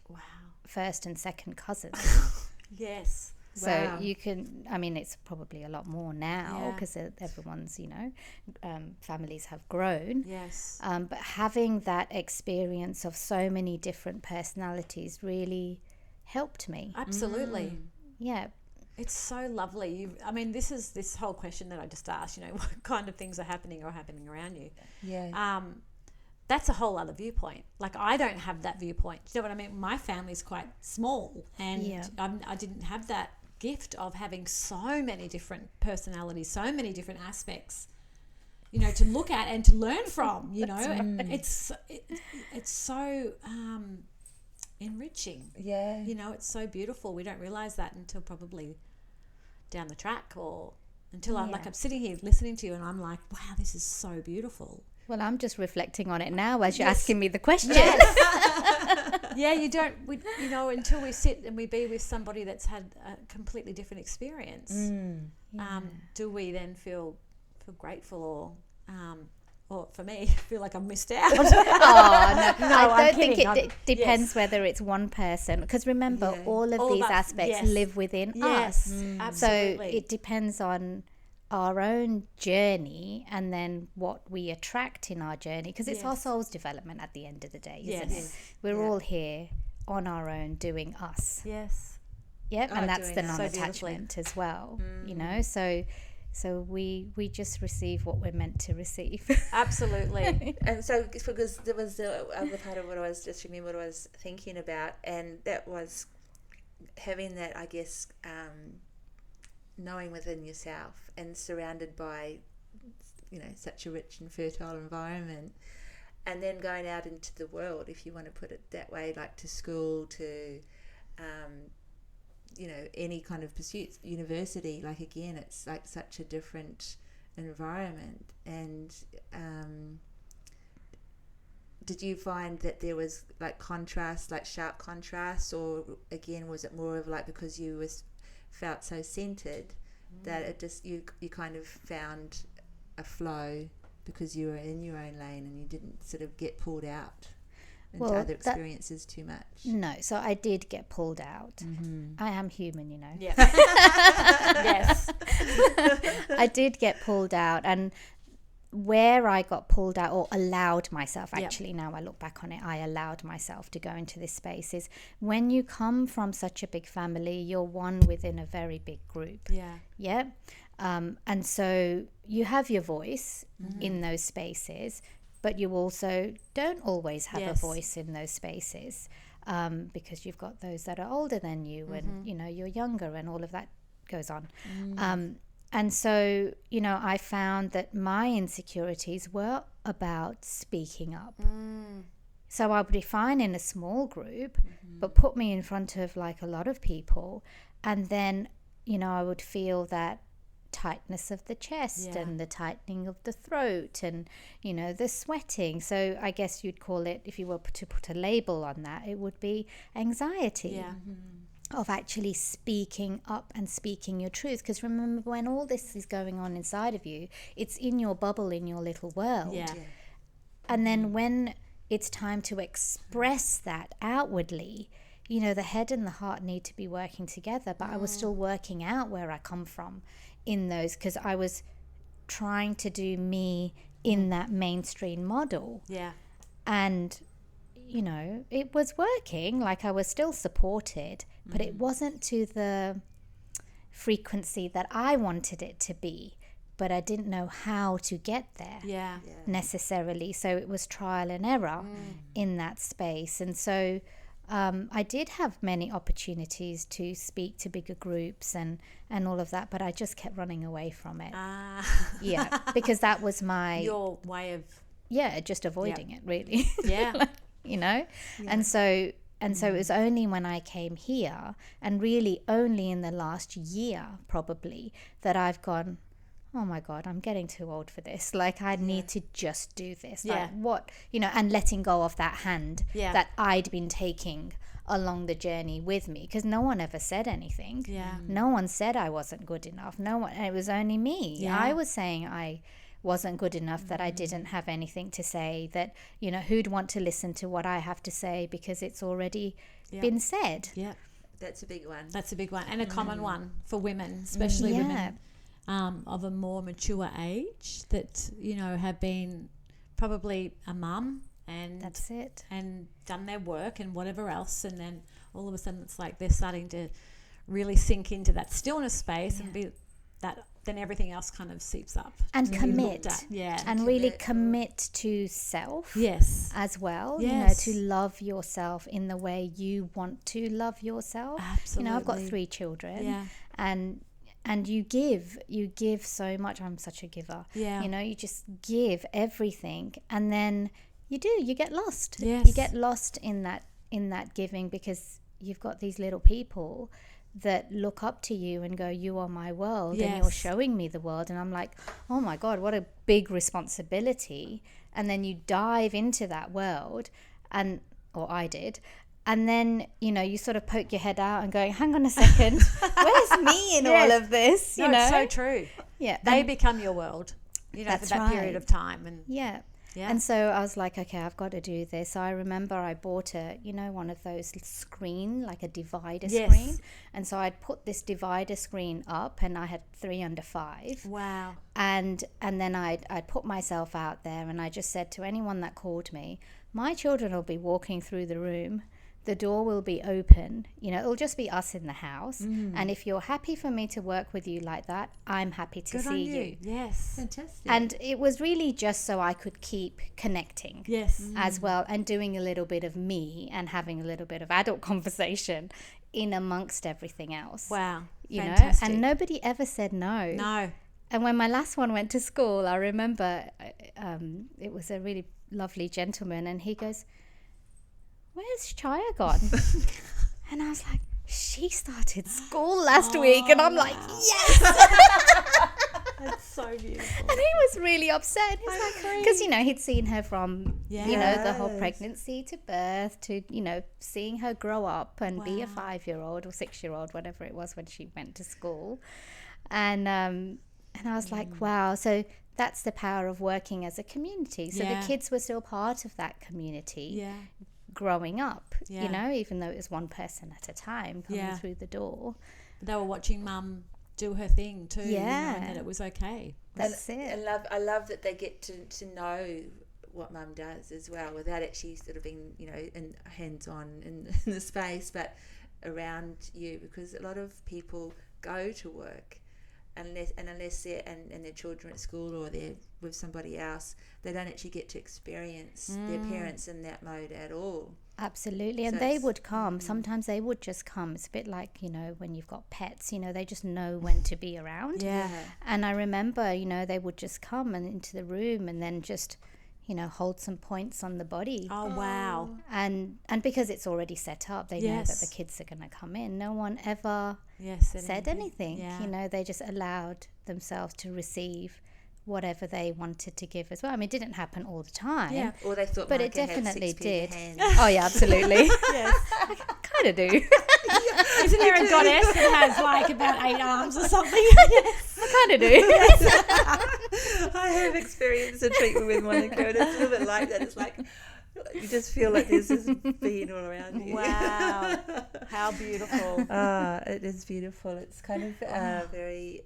first and second cousins. Yes. So you can, it's probably a lot more now because everyone's, families have grown. Yes. But having that experience of so many different personalities really helped me. Absolutely. Yeah. It's so lovely. This whole question that I just asked, what kind of things are happening around you? Yeah. That's a whole other viewpoint. Like, I don't have that viewpoint. Do you know what I mean? My family's quite small, and I didn't have that gift of having so many different personalities, so many different aspects, to look at and to learn from. It's so enriching. Yeah. It's so beautiful. We don't realize that until probably down the track, or until I'm sitting here listening to you, and I'm like, wow, this is so beautiful. Well, I'm just reflecting on it now as you're asking me the question. Yeah, you don't, until we sit and we be with somebody that's had a completely different experience, do we then feel grateful, or for me, feel like I've missed out? I don't think it depends whether it's one person, because remember, all of these aspects live within us. Absolutely. So it depends on our own journey and then what we attract in our journey, because it's our soul's development at the end of the day, isn't it? We're all here on our own doing us. Yes. Yep, and that's the non-attachment as well, so we just receive what we're meant to receive. Absolutely. And so, because there was the other part of what I was just remember what I was thinking about, and that was having that, I guess, knowing within yourself and surrounded by, such a rich and fertile environment, and then going out into the world, if you want to put it that way, like to school, to any kind of pursuits, university, like again, it's like such a different environment. And did you find that there was like contrast, like sharp contrast, or again was it more of like because you felt so centered that it just you kind of found a flow because you were in your own lane and you didn't sort of get pulled out into other experiences too much? No, so I did get pulled out. I am human, you know. Yeah. Yes. I did get pulled out, and where I got pulled out, or allowed myself, actually, now I look back on it, I allowed myself to go into this space, is when you come from such a big family, you're one within a very big group. Yeah. And so you have your voice in those spaces, but you also don't always have a voice in those spaces, because you've got those that are older than you, and you're younger, and all of that goes on. And so, I found that my insecurities were about speaking up. So I would be fine in a small group, but put me in front of like a lot of people, and then, I would feel that tightness of the chest and the tightening of the throat, and the sweating. So I guess you'd call it, if you were to put a label on that, it would be anxiety of actually speaking up and speaking your truth. Because remember, when all this is going on inside of you, it's in your bubble, in your little world. And then when it's time to express that outwardly, the head and the heart need to be working together. But I was still working out where I come from in those, because I was trying to do me in that mainstream model. And it was working, like I was still supported, but it wasn't to the frequency that I wanted it to be, but I didn't know how to get there necessarily. So it was trial and error in that space. And so I did have many opportunities to speak to bigger groups and all of that, but I just kept running away from it. Because that was your way of just avoiding it, really. Yeah. And so it was only when I came here, and really only in the last year probably, that I've gone, oh my God, I'm getting too old for this. Like, I need to just do this. Like, what, and letting go of that hand that I'd been taking along the journey with me, because no one ever said anything. No one said I wasn't good enough. No one. It was only me. I was saying I wasn't good enough, that I didn't have anything to say, that, who'd want to listen to what I have to say because it's already been said. That's a big one. And a common one for women, especially women of a more mature age that, have been probably a mum and that's it, and done their work and whatever else, and then all of a sudden it's like they're starting to really sink into that stillness space and be that, then everything else kind of seeps up and commit and really commit to self as well. To love yourself in the way you want to love yourself. Absolutely. I've got 3 children and you give so much. I'm such a giver. You just give everything, and then you get lost. You get lost in that giving, because you've got these little people that look up to you and go, you are my world, and you're showing me the world, and I'm like, oh my God, what a big responsibility. And then you dive into that world, or I did, and then you sort of poke your head out and going, hang on a second, where's me in all of this? It's so true. They become your world, for that's that period of time. And and so I was like, okay, I've got to do this. So I remember I bought one of those screen, like a divider screen. And so I'd put this divider screen up, and I had 3 under 5. Wow. And then I'd put myself out there, and I just said to anyone that called me, my children will be walking through the room. The door will be open. It'll just be us in the house. And if you're happy for me to work with you like that, I'm happy to see you. Yes. Fantastic. And it was really just so I could keep connecting as well, and doing a little bit of me and having a little bit of adult conversation in amongst everything else. Wow. Fantastic. And nobody ever said no. No. And when my last one went to school, I remember it was a really lovely gentleman, and he goes, "Where's Chaya gone?" And I was like, "She started school last week." And I'm like, "Yes!" That's so beautiful. And he was really upset. He's like, because, you know, he'd seen her from, you know, the whole pregnancy to birth to, you know, seeing her grow up and be a 5-year-old or 6-year-old, whatever it was when she went to school. And I was like, wow. So that's the power of working as a community. So the kids were still part of that community growing up, you know, even though it was one person at a time coming through the door. They were watching Mum do her thing too, you know, and that it was okay. That's it. I love that they get to know what Mum does as well, without actually sort of being, you know, in hands-on in the space, but around you, because a lot of people go to work unless they're and their children at school or they're with somebody else, they don't actually get to experience their parents in that mode at all. Absolutely. And they would come. Sometimes they would just come. It's a bit like, you know, when you've got pets, you know, they just know when to be around. And I remember, you know, they would just come and into the room and then just, you know, hold some points on the body. Oh, wow. And because it's already set up, they know that the kids are going to come in. No one ever said anything. You know, they just allowed themselves to receive whatever they wanted to give as well. I mean, it didn't happen all the time. Or they thought, but Monica it definitely had 6 pair of did. hands. Oh yeah, absolutely. I kind of do. Isn't there a goddess that has like about 8 arms or something? I kind of do. I have experienced a treatment with Monica, and it's a little bit like that. It's like you just feel like there's this being all around you. Wow, how beautiful! It is beautiful. It's kind of very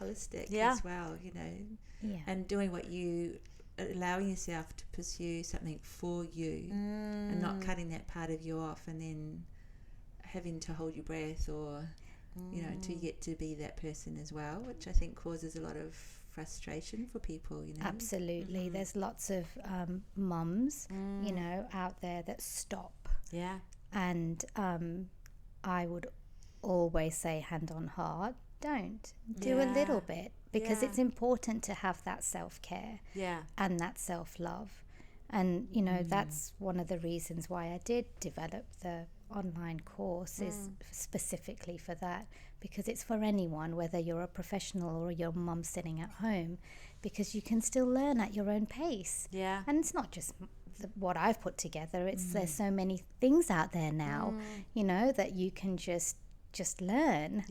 holistic as well, you know, and doing what you, allowing yourself to pursue something for you, and not cutting that part of you off, and then having to hold your breath or, you know, to get to be that person as well, which I think causes a lot of frustration for people, you know. Absolutely. There's lots of mums, you know, out there that stop. Yeah. And I would always say, hand on heart, don't. Do a little bit, because it's important to have that self-care and that self-love. And, you know, that's one of the reasons why I did develop the online course is specifically for that, because it's for anyone, whether you're a professional or your mum sitting at home, because you can still learn at your own pace. And it's not just what I've put together, it's there's so many things out there now, you know, that you can just learn.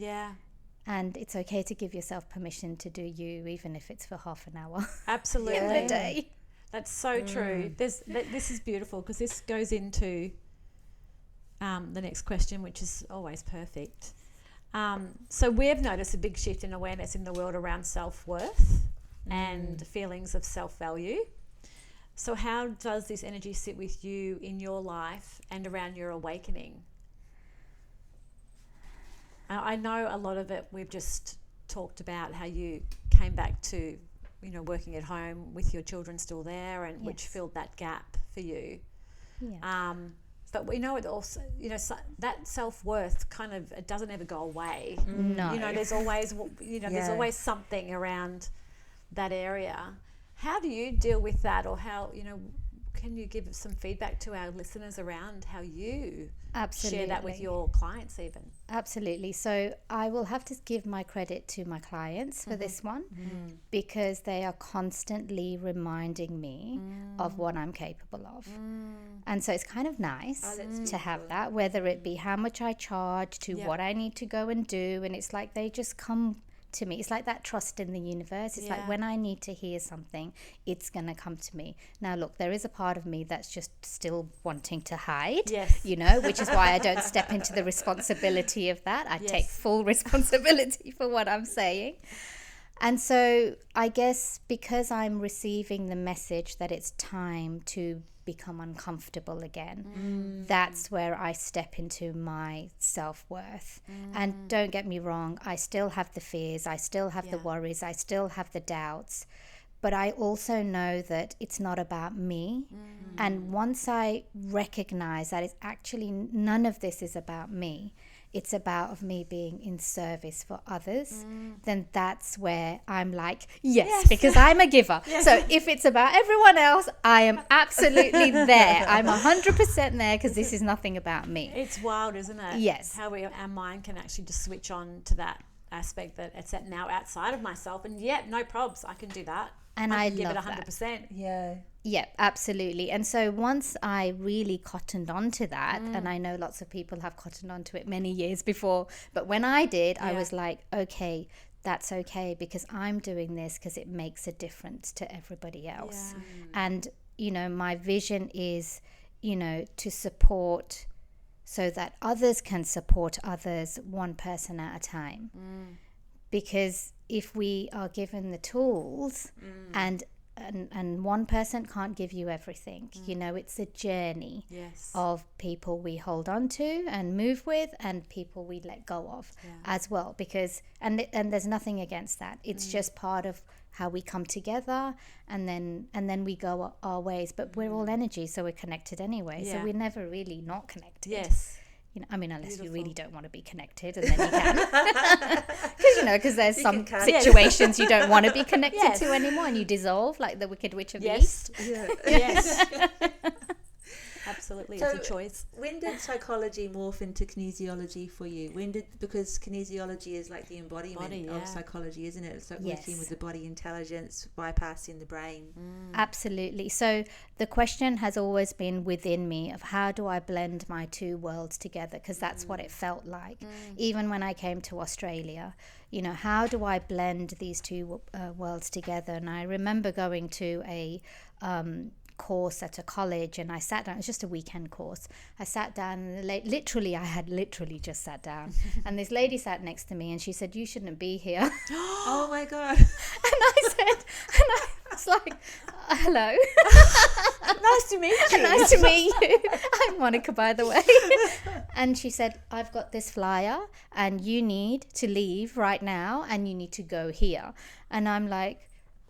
And it's okay to give yourself permission to do you, even if it's for half an hour. Absolutely. in the day. That's so true. This is beautiful, because this goes into the next question, which is always perfect. So we've noticed a big shift in awareness in the world around self-worth and feelings of self-value. So how does this energy sit with you in your life and around your awakening? I know a lot of it we've just talked about, how you came back to, you know, working at home with your children still there, and which filled that gap for you. But we know it also, you know, that self-worth kind of, it doesn't ever go away. No. You know, there's always, you know, there's always something around that area. How do you deal with that, or how, you know, can you give some feedback to our listeners around how you share that with your clients even? Absolutely. So I will have to give my credit to my clients for this one, because they are constantly reminding me of what I'm capable of. And so it's kind of nice to have that, whether it be how much I charge to what I need to go and do. And it's like they just come to me. It's like that trust in the universe. It's like when I need to hear something, it's going to come to me. Now, look, there is a part of me that's just still wanting to hide, you know, which is why I don't step into the responsibility of that. I take full responsibility for what I'm saying. And so I guess because I'm receiving the message that it's time to become uncomfortable again, that's where I step into my self-worth. And don't get me wrong, I still have the fears, I still have the worries, I still have the doubts, but I also know that it's not about me. And once I recognize that it's actually none of this is about me, it's about of me being in service for others, then that's where I'm like, yes. Because I'm a giver. So if it's about everyone else, I am absolutely there. I'm 100% there because this is nothing about me. It's wild, isn't it? Yes. How our mind can actually just switch on to that aspect that it's now outside of myself, and no probs, I can do that. And I give it love 100%. Yeah. Yeah, absolutely. And so once I really cottoned onto that, and I know lots of people have cottoned onto it many years before, but when I did, I was like, okay, that's okay, because I'm doing this because it makes a difference to everybody else. And, my vision is, to support so that others can support others one person at a time. Because if we are given the tools and one person can't give you everything, it's a journey of people we hold on to and move with, and people we let go of as well, because and there's nothing against that. It's just part of how we come together, and then we go our ways, but we're all energy, so we're connected anyway. So we're never really not connected. Unless you really don't want to be connected, and then you can. Because there's some situations you don't want to be connected to anymore, and you dissolve, like the Wicked Witch of the East. Yes. Absolutely, it's a choice. When did psychology morph into kinesiology for you? Because kinesiology is like the embodiment of psychology, isn't it? It's like working with the body intelligence, bypassing the brain. Absolutely. So the question has always been within me of how do I blend my two worlds together, because that's what it felt like. Even when I came to Australia, how do I blend these two worlds together? And I remember going to a course at a college, and I sat down. It was just a weekend course. I sat down, and I had literally just sat down, and this lady sat next to me, and she said, "You shouldn't be here." Oh my God. And I was like, "Hello." Nice to meet you. Nice to meet you. I'm Monica, by the way. And she said, "I've got this flyer, and you need to leave right now, and you need to go here." And I'm like,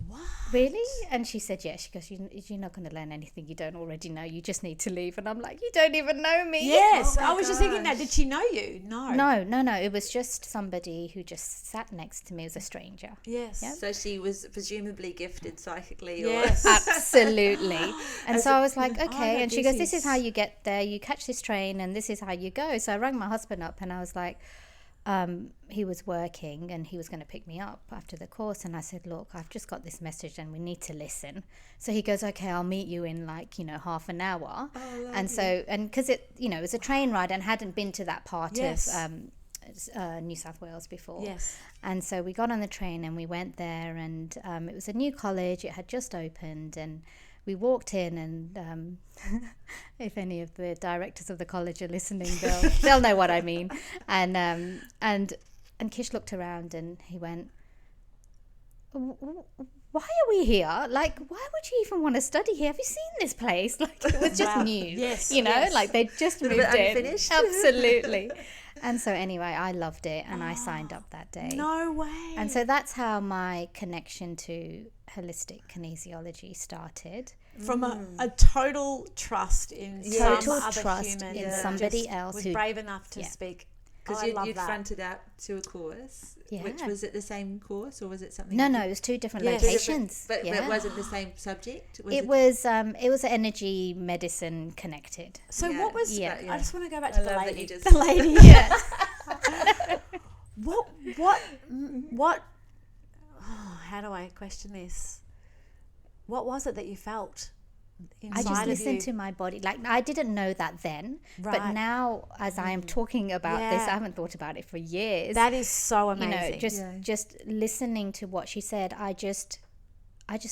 what? Really? And she said, yeah. She goes, you're not going to learn anything you don't already know. You just need to leave. And I'm like, you don't even know me. Yes. I was just thinking that. Did she know you? No. No. It was just somebody who just sat next to me. It was a stranger. Yes. Yep. So she was presumably gifted psychically. Yes. Absolutely. And so I was like, okay. And she goes, this is how you get there. You catch this train and this is how you go. So I rang my husband up, and I was like, he was working and he was going to pick me up after the course, and I said, look, I've just got this message and we need to listen. So he goes, okay, I'll meet you in half an hour. And so, and because it was a train ride and hadn't been to that part of New South Wales before. Yes. And so we got on the train and we went there, and it was a new college. It had just opened, and we walked in, and if any of the directors of the college are listening, they'll know what I mean. And Kish looked around and he went, why are we here? Like, why would you even want to study here? Have you seen this place? Like, it was just new. Yes. Like they just moved in. Unfinished. Absolutely. And so anyway, I loved it, and I signed up that day. No way. And so that's how my connection to holistic kinesiology started. From a total trust in some other trust human in that somebody just else was who brave enough to speak. Because I love you'd that. fronted out to a course, which was it the same course or was it something? No, it was two different locations. But it wasn't the same subject? It was energy medicine connected. So what was? Yeah. I just want to go back to the love lady. that you just- The lady. Yeah. What? Oh, how do I question this? What was it that you felt inside I just of listened you? to my body. Like, I didn't know that then, but Right. now as I am talking about this, I haven't thought about it for years. That is so amazing. Just listening to what she said, I just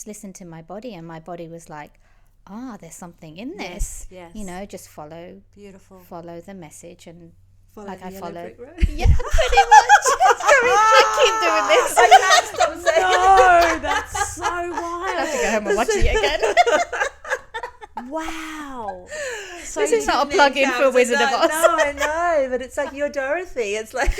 listened to my body, and my body was like, there's something in this. Yes. Just follow the message, and Follow like the I yellow followed. brick road. Yeah, pretty much. I keep doing this. I can't stop saying No, that's so wild. I have to go home and watch it again. Wow. So This is not a plug-in for Wizard of Oz. No, I know, but it's like you're Dorothy. It's like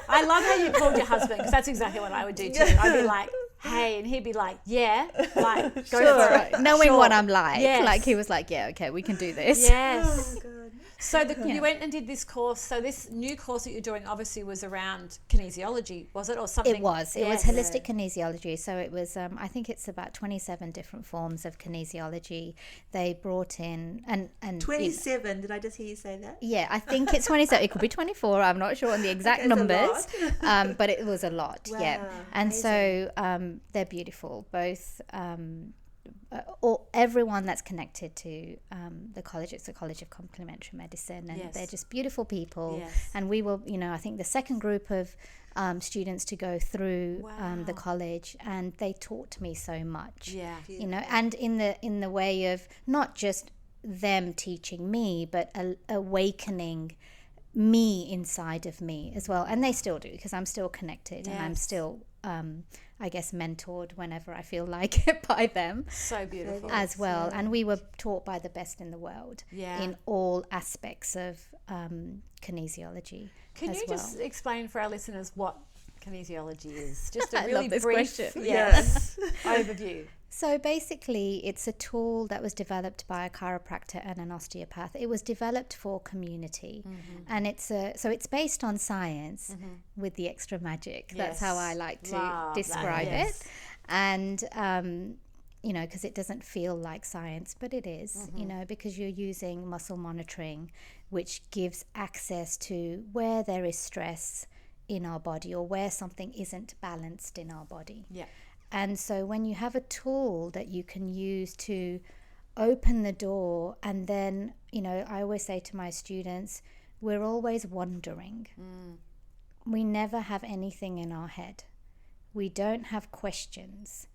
I love how you called your husband, because that's exactly what I would do too. I'd be like, hey, and he'd be like, yeah, like go Sure. for it. Knowing Sure. what I'm like. Yes. Like he was like, yeah, okay, we can do this. Yes. Oh, God. So you went and did this course. So this new course that you're doing obviously was around kinesiology, was it, or something? It was holistic kinesiology. So it was, I think it's about 27 different forms of kinesiology. They brought in and 27. Did I just hear you say that? Yeah, I think it's 27. It could be 24. I'm not sure on the exact numbers, but it was a lot. Wow, yeah, and amazing. so they're beautiful. Both everyone that's connected to the college. It's a college of complementary medicine, and they're just beautiful people. Yes. And we were, I think the second group of students to go through the college, and they taught me so much. Yeah. And in the way of not just them teaching me, but awakening me inside of me as well. And they still do, because I'm still connected and I'm still I guess mentored whenever I feel like it by them. So beautiful. As well. And we were taught by the best in the world in all aspects of kinesiology. Can you just explain for our listeners what kinesiology is? Just a I really love this brief question. overview. So basically, it's a tool that was developed by a chiropractor and an osteopath. It was developed for community, and it's based on science with the extra magic. That's how I like to describe it. And because it doesn't feel like science, but it is. Because you're using muscle monitoring, which gives access to where there is stress in our body or where something isn't balanced in our body. Yeah. And so when you have a tool that you can use to open the door, and then, I always say to my students, we're always wondering. We never have anything in our head. We don't have questions.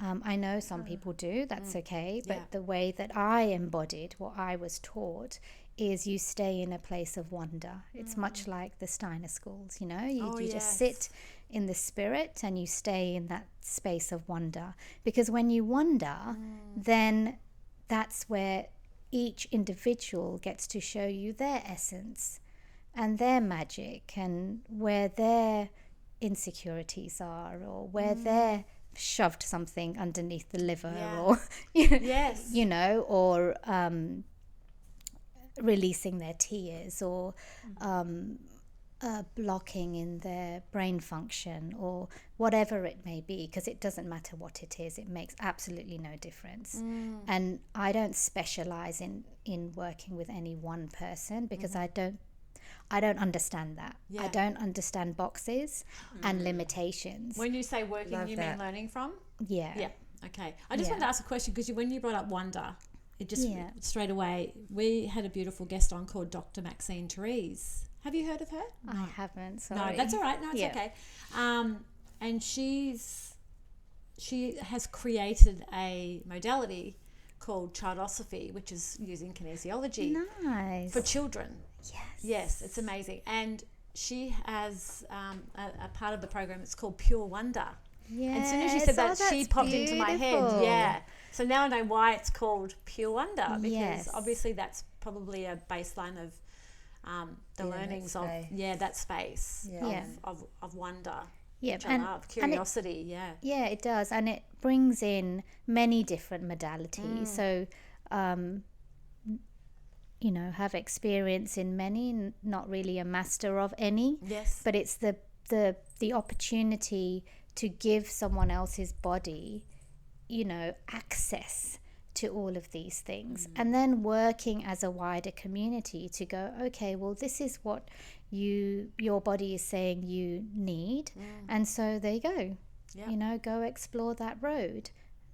I know some people do, that's okay, but the way that I embodied what I was taught is you stay in a place of wonder. It's much like the Steiner schools, you just sit in the spirit and you stay in that space of wonder. Because when you wonder, then that's where each individual gets to show you their essence and their magic and where their insecurities are, or where they're shoved something underneath the liver, or or releasing their tears, or blocking in their brain function, or whatever it may be, because it doesn't matter what it is, it makes absolutely no difference. And I don't specialize in working with any one person, because I don't understand that. I don't understand boxes and limitations. When you say working, you mean learning from? Yeah. Okay. I just wanted to ask a question, because when you brought up wonder, it just straight away, we had a beautiful guest on called Dr. Maxine Therese. Have you heard of her? I haven't, sorry. No, that's all right. No, it's okay. And she has created a modality called childosophy, which is using kinesiology for children. Yes, it's amazing. And she has a part of the program, it's called Pure Wonder. And as soon as she said that, she popped into my head. Yeah. So now I know why it's called Pure Wonder, because obviously that's probably a baseline of the learnings of that space of wonder. Which I love, curiosity. It does, and it brings in many different modalities. So have experience in many, not really a master of any. Yes. But it's the opportunity to give someone else's body, access to all of these things, and then working as a wider community to go, okay, well, this is what your body is saying you need, and so there you go. Go explore that road.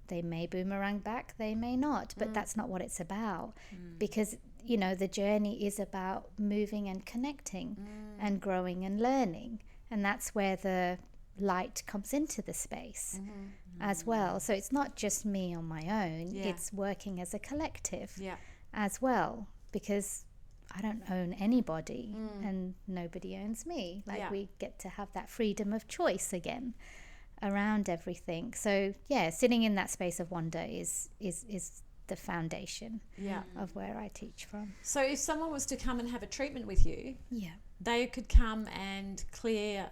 They may boomerang back, they may not, but that's not what it's about, because the journey is about moving and connecting and growing and learning, and that's where the light comes into the space as well. So it's not just me on my own, it's working as a collective as well, because I don't own anybody and nobody owns me. We get to have that freedom of choice again around everything. So sitting in that space of wonder is the foundation of where I teach from. So if someone was to come and have a treatment with you, they could come and clear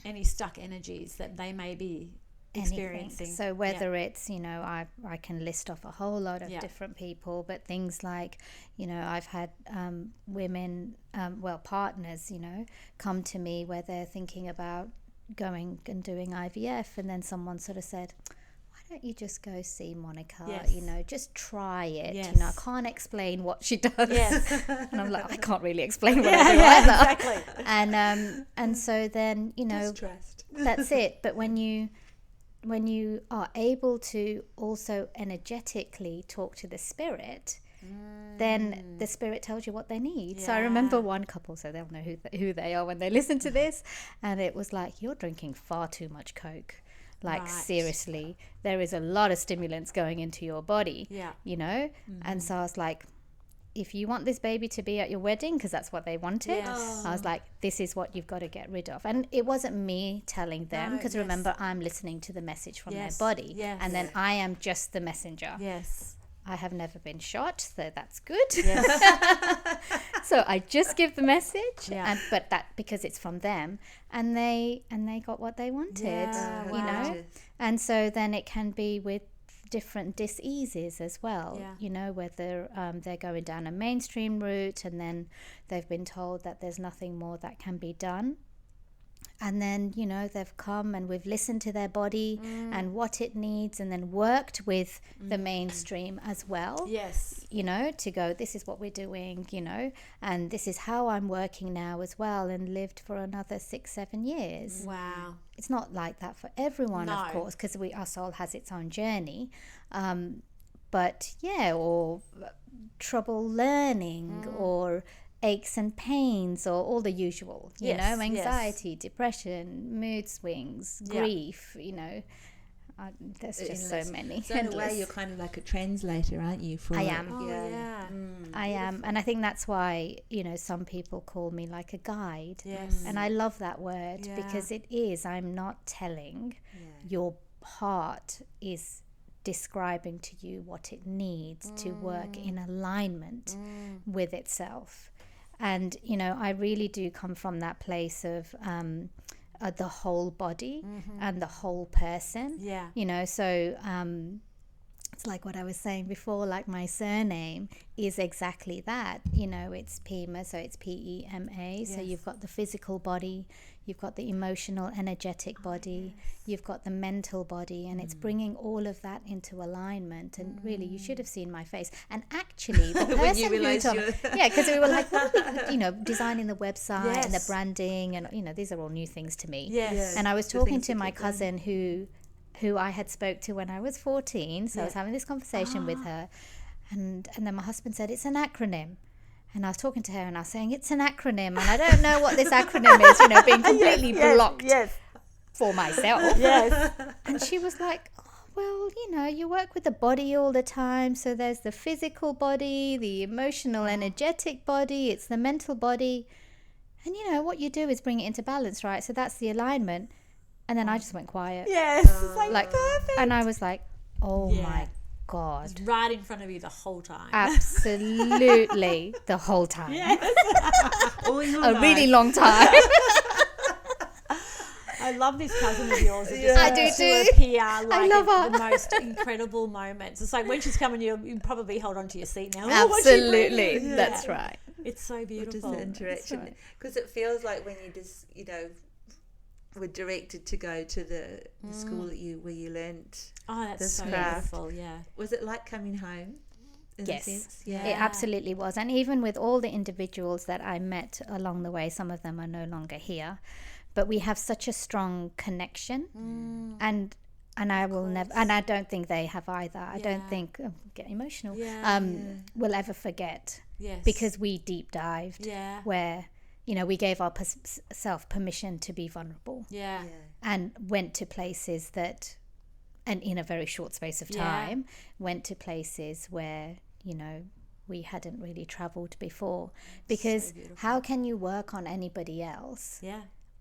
any stuck energies that they may be experiencing. So whether it's, you know, I can list off a whole lot of different people, but things like, you know, I've had women, partners, you know, come to me where they're thinking about going and doing IVF, and then someone sort of said, why don't you just go see Monica? Yes. You know, just try it. Yes. You know, I can't explain what she does. Yes. And I'm like, I can't really explain what I do either. Exactly. And so then, you know, Just trust. that's it. But when you are able to also energetically talk to the spirit, then the spirit tells you what they need. So I remember one couple, so they'll know who they are when they listen to this, and it was like, you're drinking far too much Coke. Like, seriously, there is a lot of stimulants going into your body, you know? And so I was like, if you want this baby to be at your wedding, because that's what they wanted, I was like, this is what you've got to get rid of. And it wasn't me telling them, because remember, I'm listening to the message from their body. Yes. And then I am just the messenger. Yes. I have never been shot, so that's good. Yes. So I just give the message, but that because it's from them, and they got what they wanted, you know. And so then it can be with different diseases as well, you know, whether they're going down a mainstream route and then they've been told that there's nothing more that can be done. And then, you know, they've come and we've listened to their body and what it needs, and then worked with the mainstream as well. Yes. You know, to go, this is what we're doing, you know, and this is how I'm working now as well, and lived for another 6-7 years. Wow. It's not like that for everyone, of No. course, because our soul has its own journey. But yeah, or trouble learning, or aches and pains, or all the usual, you know, anxiety, depression, mood swings, grief, you know. There's just so many. So in a way, you're kind of like a translator, aren't you? For I am. Oh, yeah. I am. And I think that's why, you know, some people call me like a guide. Yes. And I love that word because it is. I'm not telling. Your heart is describing to you what it needs to work in alignment with itself. And, you know, I really do come from that place of the whole body and the whole person. Yeah. You know, so it's like what I was saying before, like my surname is exactly that. You know, it's PEMA, so it's PEMA. So you've got the physical body, you've got the emotional, energetic body, you've got the mental body, and it's bringing all of that into alignment. And really, you should have seen my face. And actually, the person who told me, because we were like, what are we, you know, designing the website and the branding, and, you know, these are all new things to me. Yes. And I was talking to my cousin who I had spoke to when I was 14, so I was having this conversation with her, and then my husband said, it's an acronym. And I was talking to her and I was saying, it's an acronym, and I don't know what this acronym is, you know, being completely blocked for myself. Yes. And she was like, oh, well, you know, you work with the body all the time, so there's the physical body, the emotional, energetic body, it's the mental body, and, you know, what you do is bring it into balance, right? So that's the alignment. And then I just went quiet. Yes. It's like perfect. And I was like, oh my God. It's right in front of you the whole time. Absolutely. The whole time. All your A life. really long time. I love this cousin of yours. I do too. Appear like love her. the most incredible moments. It's like when she's coming, you probably hold on to your seat now. Absolutely. That's right. It's so beautiful. Just the interaction, because it feels like when you just, you know, were directed to go to the school that where you learnt. Oh, that's this so craft. beautiful. Yeah. Was it like coming home? In a sense? It absolutely was. And even with all the individuals that I met along the way, some of them are no longer here, but we have such a strong connection, and I will never, and I don't think they have either. I don't think, get emotional, we'll ever forget, because we deep dived where, you know, we gave ourselves permission to be vulnerable, and went to places that, and in a very short space of time, went to places where, you know, we hadn't really traveled before. Because how can you work on anybody else?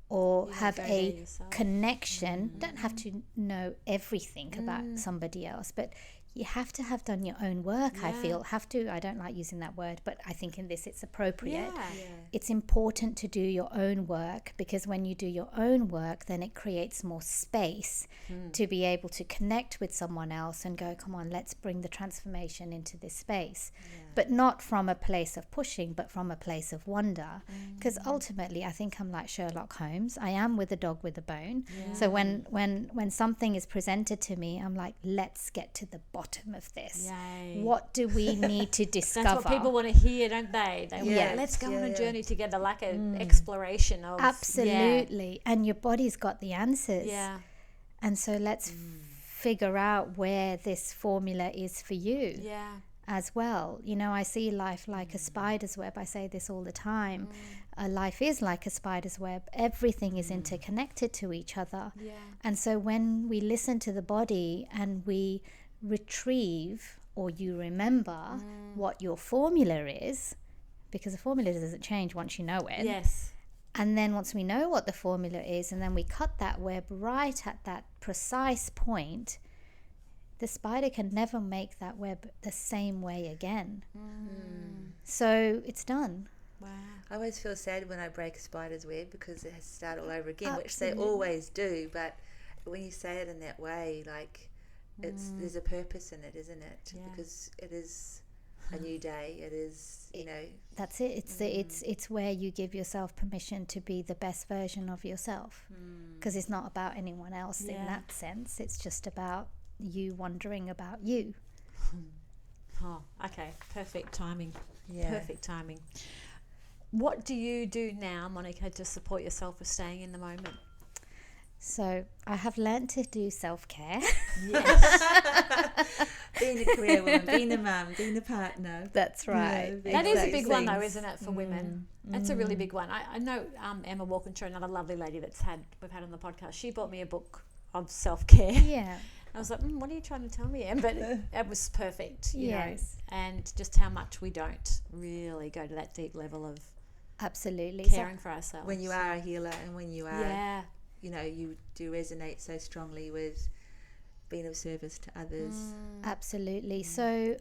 Or have a connection? Don't have to know everything about somebody else, but you have to have done your own work. I Yeah. feel I don't like using that word, but I think in this it's appropriate. Yeah. It's important to do your own work, because when you do your own work, then it creates more space to be able to connect with someone else and go, come on, let's bring the transformation into this space. But not from a place of pushing, but from a place of wonder. Because ultimately, I think I'm like Sherlock Holmes. I am with a dog with a bone. So when something is presented to me, I'm like, let's get to the bottom of this. Yay. What do we need to discover? That's what people want to hear, don't they? They want, let's go on a journey together, like an exploration of. Absolutely. And your body's got the answers. Yeah. And so let's figure out where this formula is for you. Yeah. As well. You know, I see life like a spider's web. I say this all the time. Life is like a spider's web. Everything is interconnected to each other. Yeah. And so when we listen to the body and we retrieve, or you remember what your formula is, because the formula doesn't change once you know it. Yes. And then once we know what the formula is, and then we cut that web right at that precise point, the spider can never make that web the same way again. So it's done. Wow. I always feel sad when I break a spider's web, because it has to start all over again, which Absolutely. they always do. But when you say it in that way, like, there's a purpose in it, isn't it? Yeah. Because it is a new day. It is, you know. That's it. It's where you give yourself permission to be the best version of yourself, because it's not about anyone else in that sense. It's just about you wondering about you. Oh, okay. Perfect timing. Yeah. Perfect timing. What do you do now, Monica, to support yourself with staying in the moment? So I have learned to do self-care. Yes. Being a career woman, being a mum, being a partner. That's right. That is a Exact big one, though, things. isn't it, for women? That's a really big one. I know Emma Walkinshaw, another lovely lady we've had on the podcast. She bought me a book of self-care. Yeah. I was like, what are you trying to tell me, Em? But it was perfect, you Yes. know, and just how much we don't really go to that deep level of Absolutely. caring for ourselves. When you are a healer, and when you are, Yeah. you know, you do resonate so strongly with being of service to others. Absolutely. So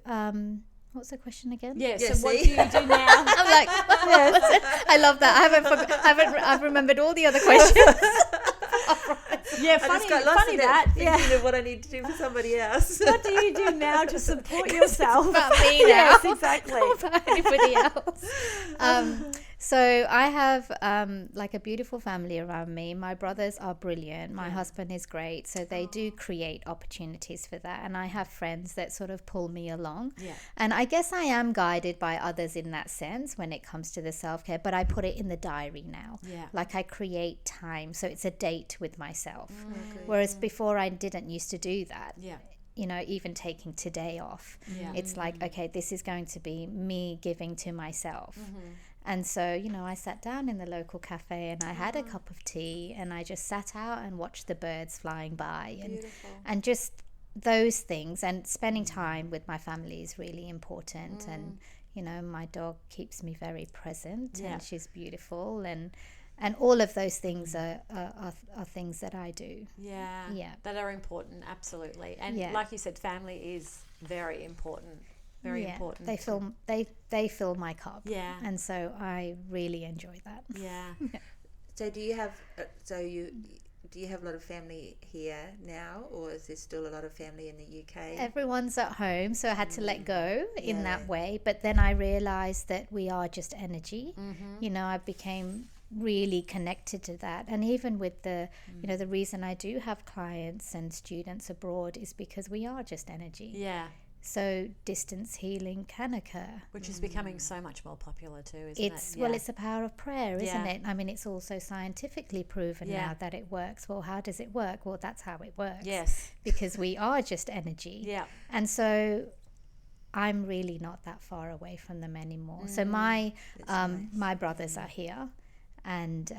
what's the question again? Yeah, Yeah, so what see? do you do now? I'm like, I love that. I've remembered all the other questions. Yeah, I just funny, got lost funny in that. that, thinking of what I need to do for somebody else. What do you do now to support yourself? About me now. Yes, exactly. Not about anybody else. So I have like a beautiful family around me. My brothers are brilliant. My husband is great. So they do create opportunities for that. And I have friends that sort of pull me along. Yeah. And I guess I am guided by others in that sense when it comes to the self-care, but I put it in the diary now. Yeah. Like I create time. So it's a date with myself. Whereas before I didn't used to do that. Yeah. You know, even taking today off. Yeah. It's like, okay, this is going to be me giving to myself. And so, you know, I sat down in the local cafe and I had a cup of tea and I just sat out and watched the birds flying by and just those things. And spending time with my family is really important. And, you know, my dog keeps me very present and she's beautiful. And all of those things are things that I do. Yeah. Yeah. That are important, absolutely. And Yeah. like you said, family is very important. Very important. They fill my cup. Yeah. And so I really enjoy that. Yeah. So do you have a lot of family here now, or is there still a lot of family in the UK? Everyone's at home, so I had to let go in that way. But then I realized that we are just energy. You know, I became really connected to that. And even with the, you know, the reason I do have clients and students abroad is because we are just energy. Yeah. So distance healing can occur. Which is becoming so much more popular too, isn't It's it? well, it's the power of prayer, isn't Yeah. it? I mean, it's also scientifically proven Yeah. now that it works. Well, how does it work? Well, that's how it works. Yes. Because we are just energy. Yeah. And so I'm really not that far away from them anymore. So my my brothers are here. And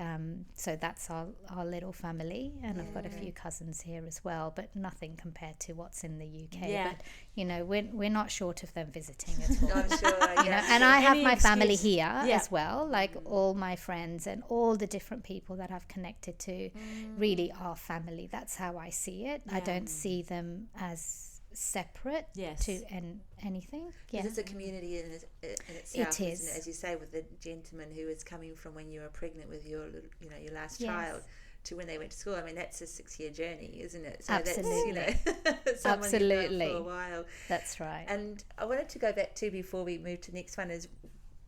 so that's our little family. And I've got a few cousins here as well, but nothing compared to what's in the UK. Yeah. But, you know, we're not short of them visiting at all. I'm sure. You know, and I have Any my family excuse. here Yeah. as well, like all my friends and all the different people that I've connected to really are family. That's how I see it. I don't see them as separate Yes. to anything. Yeah. Because it's a community in itself, It is. isn't it? As you say, with the gentleman who was coming from when you were pregnant with your last Yes. child to when they went to school. I mean, that's a 6-year journey, isn't it? So Absolutely. that's, someone you've known Absolutely. for a while. That's right. And I wanted to go back to, before we move to the next one, is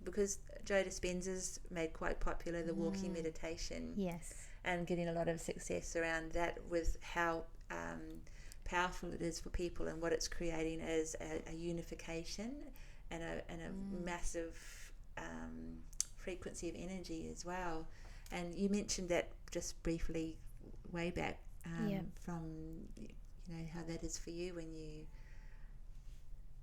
because Joe Dispenza's made quite popular the walking meditation. Yes. And getting a lot of success around that, with how powerful it is for people, and what it's creating as a unification and a massive frequency of energy as well. And you mentioned that just briefly way back from how that is for you,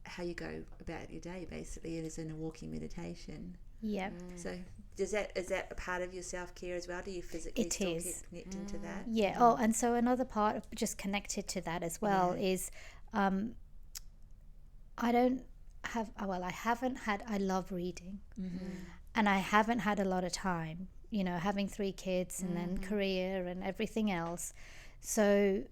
how you go about your day. Basically, it is in a walking meditation. Yeah. So is that a part of your self-care as well? Do you physically still keep connecting to that? Yeah. Oh, and so another part of just connected to that as well is I love reading, and I haven't had a lot of time, having 3 kids and then career and everything else. So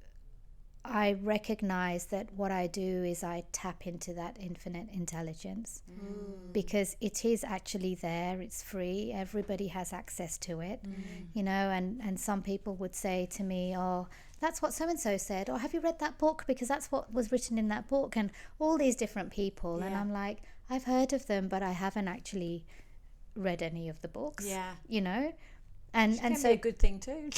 I recognize that what I do is I tap into that infinite intelligence, because it is actually there. It's free. Everybody has access to it, and some people would say to me, oh, that's what so-and-so said, or have you read that book, because that's what was written in that book, and all these different people. And I'm like, I've heard of them, but I haven't actually read any of the books. And Can so be a good thing too.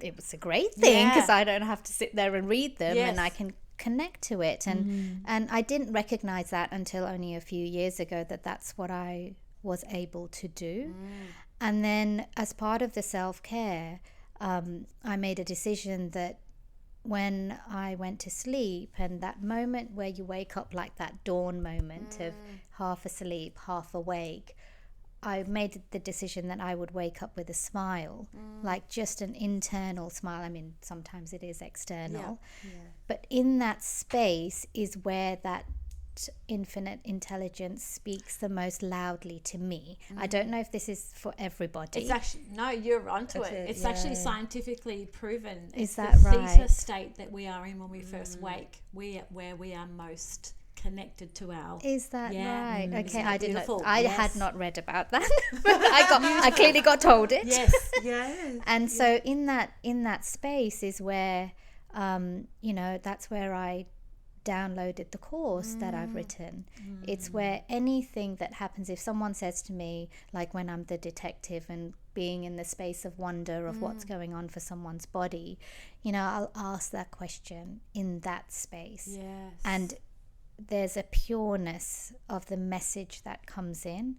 it was a great thing, because Yeah. I don't have to sit there and read them, Yes. and I can connect to it. And I didn't recognize that until only a few years ago, that's what I was able to do. And then as part of the self-care, I made a decision that when I went to sleep, and that moment where you wake up, like that dawn moment of half asleep, half awake, I made the decision that I would wake up with a smile, like just an internal smile. I mean, sometimes it is external, but in that space is where that infinite intelligence speaks the most loudly to me. I don't know if this is for everybody. It's actually, no, you're onto That's it. it, It's actually scientifically proven. Is It's that the right? theta state that we are in when we first wake, where we are most connected to our. Is that Yeah. right? Isn't Okay, that I didn't know. beautiful? I Yes. had not read about that. But I clearly got told it. Yes. Yes. And so in that space is where that's where I downloaded the course that I've written. It's where anything that happens, if someone says to me, like when I'm the detective and being in the space of wonder of what's going on for someone's body, I'll ask that question in that space. Yes. And there's a pureness of the message that comes in,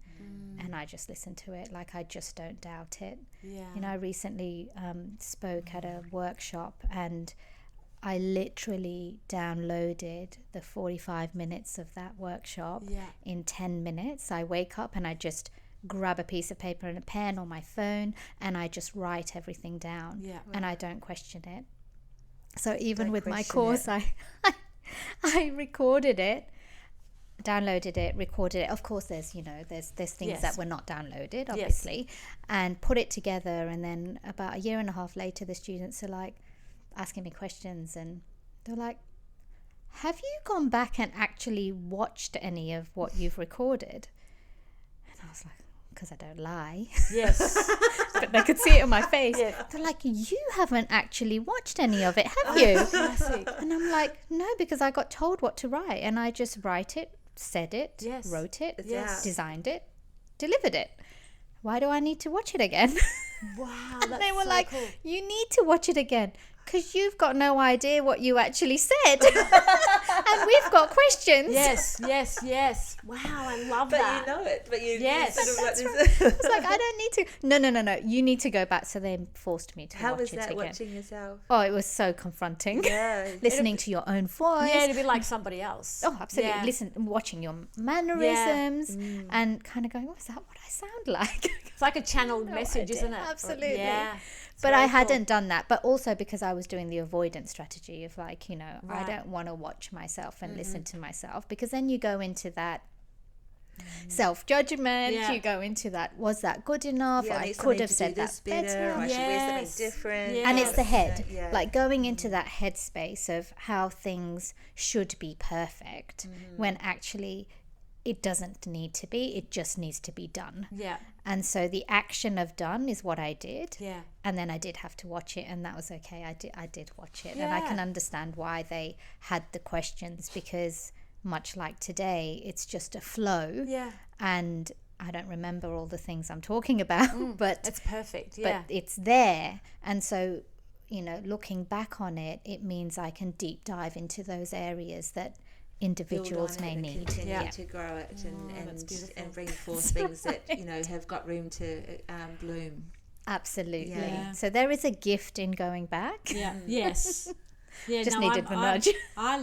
and I just listen to it, like I just don't doubt it. Yeah. I recently spoke at a workshop, and I literally downloaded the 45 minutes of that workshop in 10 minutes. I wake up and I just grab a piece of paper and a pen or my phone, and I just write everything down, and I don't question it. So even Don't with my question course, it. I recorded it, downloaded it, recorded it. Of course, there's things that were not downloaded, obviously, and put it together. And then about a year and a half later, the students are like asking me questions, and they're like, have you gone back and actually watched any of what you've recorded? And I was like, because I don't lie. Yes. But they could see it on my face. Yeah. They're like, you haven't actually watched any of it, have you? Classic. And I'm like, no, because I got told what to write, and I just write it, said it, Yes. wrote it, Yes. designed it, delivered it. Why do I need to watch it again? Wow. And That's they were so like, cool. you need to watch it again, because you've got no idea what you actually said. And we've got questions. Yes. Wow, I love But that. you know it. But you Yes. sort of like That's this. It's like, I don't need to. No. You need to go back. So they forced me to How watch was it that, again. watching yourself? Oh, it was so confronting. Yeah. Listening to your own voice. Yeah, to be like somebody else. Oh, absolutely. Yeah. Watching your mannerisms and kind of going, oh, is that what I sound like? It's like a channeled No message, idea. isn't it? Absolutely. Yeah. But very I cool. hadn't done that. But also because I was doing the avoidance strategy of like, I Right. don't want to watch myself and listen to myself, because then you go into that self-judgment. Yeah. You go into that, was that good enough? Yeah, I need could something have to said do that this better, or I should wear Yes. something different. Yeah. And it's the head, Yeah. like going into that headspace of how things should be perfect, when actually it doesn't need to be, it just needs to be done. Yeah. And so the action of done is what I did. Yeah. And then I did have to watch it, and that was okay. I did watch it. And I can understand why they had the questions, because much like today, it's just a flow. Yeah. And I don't remember all the things I'm talking about, but It's perfect. Yeah. but it's there. And so, you know, looking back on it, it means I can deep dive into those areas that individuals may need. Continue Yeah. to grow it that's beautiful. and bring forth things that have got room to bloom. Absolutely. Yeah. So there is a gift in going back. Yeah. Yes. Yeah. Just needed the nudge. I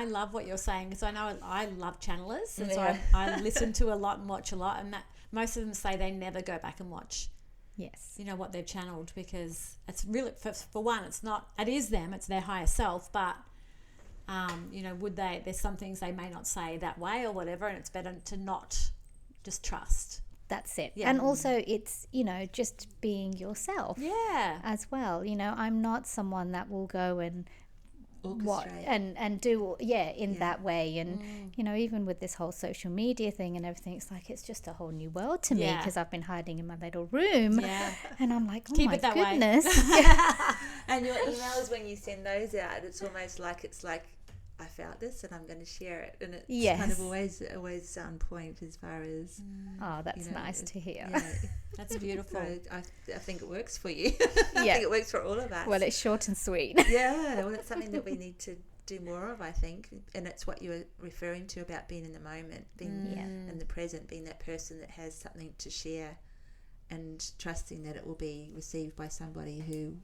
love what you're saying, because I know I love channelers, and so Yeah. I listen to a lot and watch a lot, and that most of them say they never go back and watch, Yes. you know, what they've channeled, because it's really, for one, it is them, it's their higher self, but you know, there's some things they may not say that way or whatever, and it's better to not just trust. That's it. Yeah. And also it's, you know, just being yourself Yeah. as well. You know, I'm not someone that will go and Orchestrate. and do in that way. And you know, even with this whole social media thing and everything, it's like it's just a whole new world to me, Yeah. because I've been hiding in my little room. Yeah. And I'm like, oh Keep my it that way. goodness. And your emails, when you send those out, it's almost like I felt this and I'm going to share it, and it's kind Yes. of always on point as far as Oh, that's you know, nice to hear. yeah. That's beautiful. So I think it works for you. I Yeah. think it works for all of us. Well, it's short and sweet. Yeah, well, it's something that we need to do more of, I think, and it's what you were referring to about being in the moment, being in the present, being that person that has something to share, and trusting that it will be received by somebody who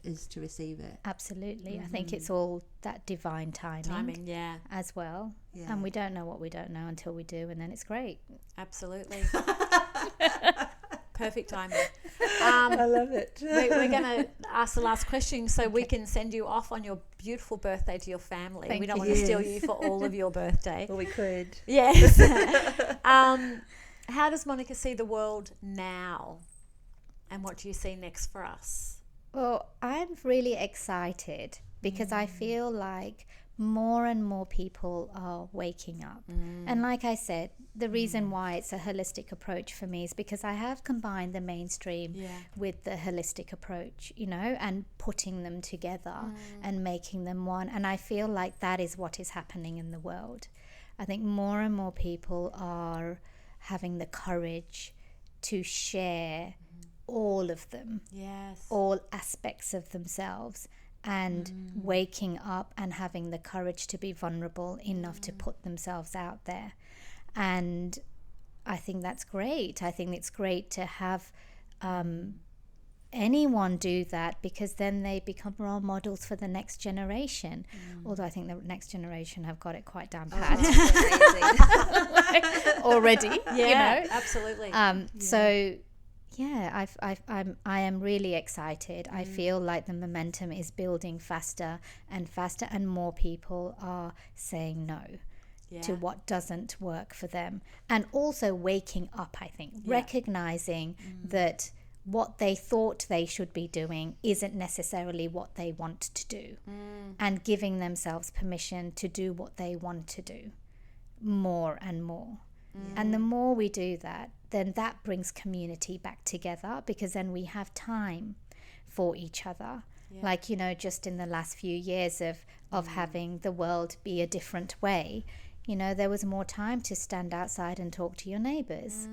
is to receive it. Absolutely. I think it's all that divine timing Yeah, as well. Yeah. And we don't know what we don't know until we do, and then it's great. absolutely. Perfect timing. I love it. We're going to ask the last question so we can send you off on your beautiful birthday to your family. Thank we don't you. want to steal you for all of your birthday. Well, we could. Yes. How does Monica see the world now? And what do you see next for us? Well, I'm really excited because I feel like more and more people are waking up. And like I said, the reason why it's a holistic approach for me is because I have combined the mainstream with the holistic approach, you know, and putting them together and making them one. And I feel like that is what is happening in the world. I think more and more people are having the courage to share all of them, Yes. all aspects of themselves, and waking up and having the courage to be vulnerable enough to put themselves out there. And I think that's great. I think it's great to have anyone do that, because then they become role models for the next generation. Although I think the next generation have got it quite down pat already. Yeah, You know? absolutely. So yeah, I am really excited. I feel like the momentum is building faster and faster, and more people are saying no to what doesn't work for them, and also waking up, I think, recognizing that what they thought they should be doing isn't necessarily what they want to do, and giving themselves permission to do what they want to do more and more. And the more we do that, then that brings community back together, because then we have time for each other. Like, you know, just in the last few years of having the world be a different way, you know, there was more time to stand outside and talk to your neighbours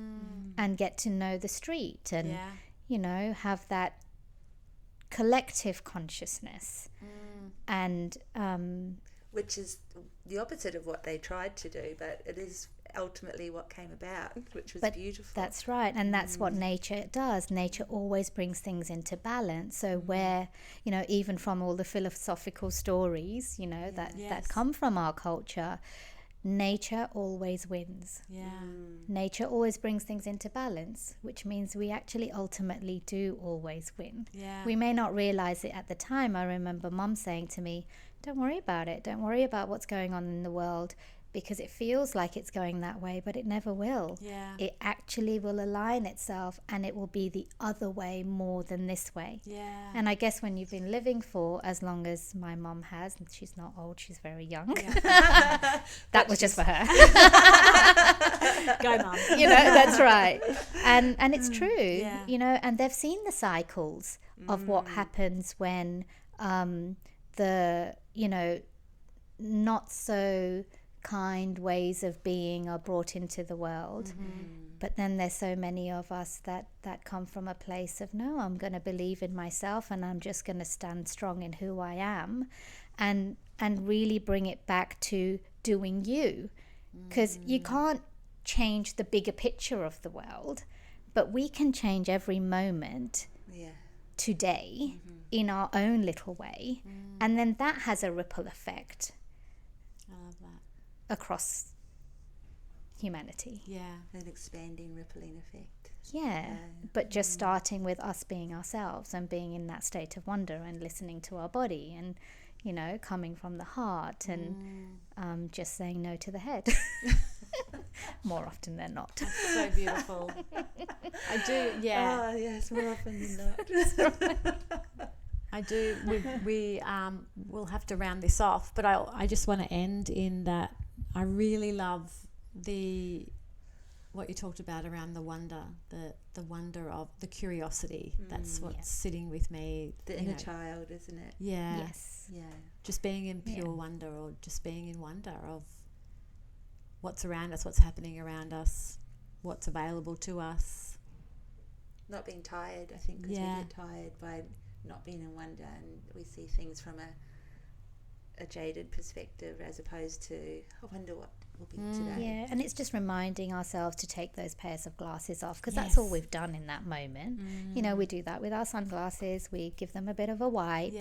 and get to know the street, and you know, have that collective consciousness. And Which is the opposite of what they tried to do, but it is ultimately what came about, which was beautiful. That's right, and that's what nature does. Nature always brings things into balance. So where, you know, even from all the philosophical stories, you know, that come from our culture, nature always wins. Nature always brings things into balance, which means we actually ultimately do always win. We may not realize it at the time. I remember Mum saying to me, don't worry about it, don't worry about what's going on in the world, because it feels like it's going that way, but it never will. Yeah. It actually will align itself, and it will be the other way more than this way. Yeah. And I guess when you've been living for as long as my mum has, and she's not old, she's very young. That was just for her. Go, Mum. That's right. And it's true, Yeah. and they've seen the cycles of what happens when the, not so kind ways of being are brought into the world. But then there's so many of us that come from a place of, no, I'm going to believe in myself, and I'm just going to stand strong in who I am, and really bring it back to doing you, because you can't change the bigger picture of the world, but we can change every moment today in our own little way, and then that has a ripple effect I love that. across humanity. Yeah. An expanding, rippling effect. But just starting with us being ourselves and being in that state of wonder and listening to our body, and coming from the heart, and just saying no to the head more often than not. That's so beautiful. I do, yeah. Oh, yes, more often than not. I do. We will have to round this off, but I just want to end in that I really love what you talked about around the wonder, the wonder of the curiosity. That's what's sitting with me. The inner child, isn't it? Yeah. Yes. Yeah. Just being in pure wonder, or just being in wonder of what's around us, what's happening around us, what's available to us. Not being tired, I think, because we get tired by not being in wonder, and we see things from a jaded perspective, as opposed to, I wonder what will be today. Yeah, and it's just reminding ourselves to take those pairs of glasses off, because that's all we've done in that moment. We do that with our sunglasses. We give them a bit of a wipe,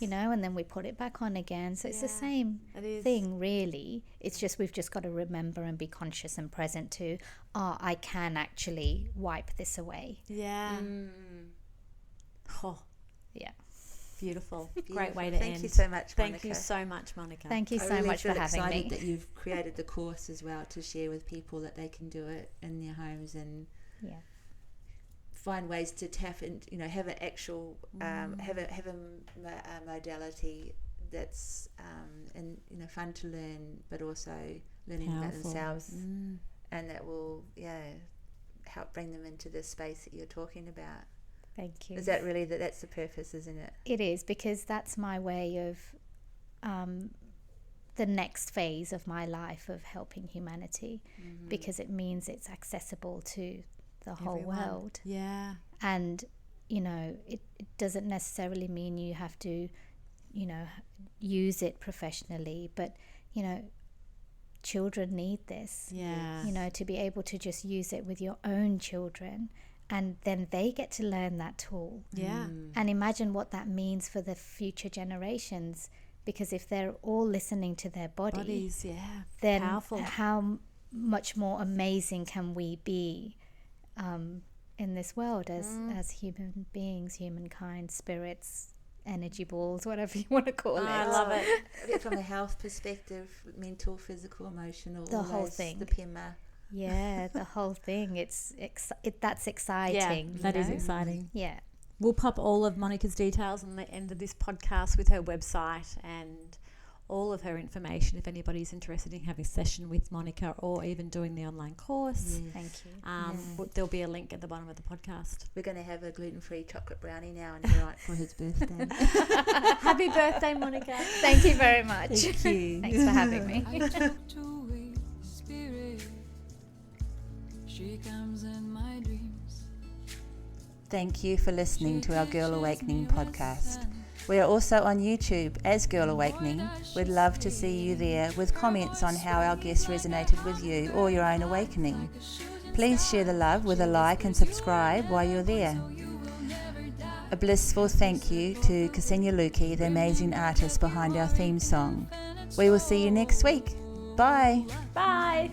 and then we put it back on again. So it's the same thing, really. It's just we've just got to remember and be conscious and present to, I can actually wipe this away. Yeah. Oh, yeah. Beautiful. Great way to Thank end. you so much, Monica. Thank you so much, Monica. Thank you I so really much for feel having excited me. that you've created the course as well, to share with people that they can do it in their homes, and find ways to tap in, have an actual have a modality that's and fun to learn, but also learning about themselves, and that will help bring them into this space that you're talking about. Thank you. Is that really that's the purpose, isn't it? It is, because that's my way of the next phase of my life of helping humanity, because it means it's accessible to the whole world. Yeah. And it doesn't necessarily mean you have to use it professionally, but children need this. To be able to just use it with your own children, and then they get to learn that tool. And imagine what that means for the future generations, because if they're all listening to their bodies, then powerful. How much more amazing can we be in this world as human beings, humankind, spirits, energy balls, whatever you want to call it. I love it. From a health perspective, mental, physical, emotional, the whole thing. The PEMA. Yeah, the whole thing. That's exciting. Yeah, that is exciting. Yeah. We'll pop all of Monica's details on the end of this podcast, with her website and all of her information if anybody's interested in having a session with Monica, or even doing the online course. Thank you. There'll be a link at the bottom of the podcast. We're going to have a gluten-free chocolate brownie now and right for his birthday. Happy birthday, Monica. Thank you very much. Thank you. Thanks for having me. I talk to a spirit. She comes in my dreams. Thank you for listening to our Girl Awakening podcast. We are also on YouTube as Girl Awakening. We'd love to see you there with comments on how our guests resonated with you or your own awakening. Please share the love with a like and subscribe while you're there. A blissful thank you to Kinesiology, the amazing artist behind our theme song. We will see you next week. Bye. Bye.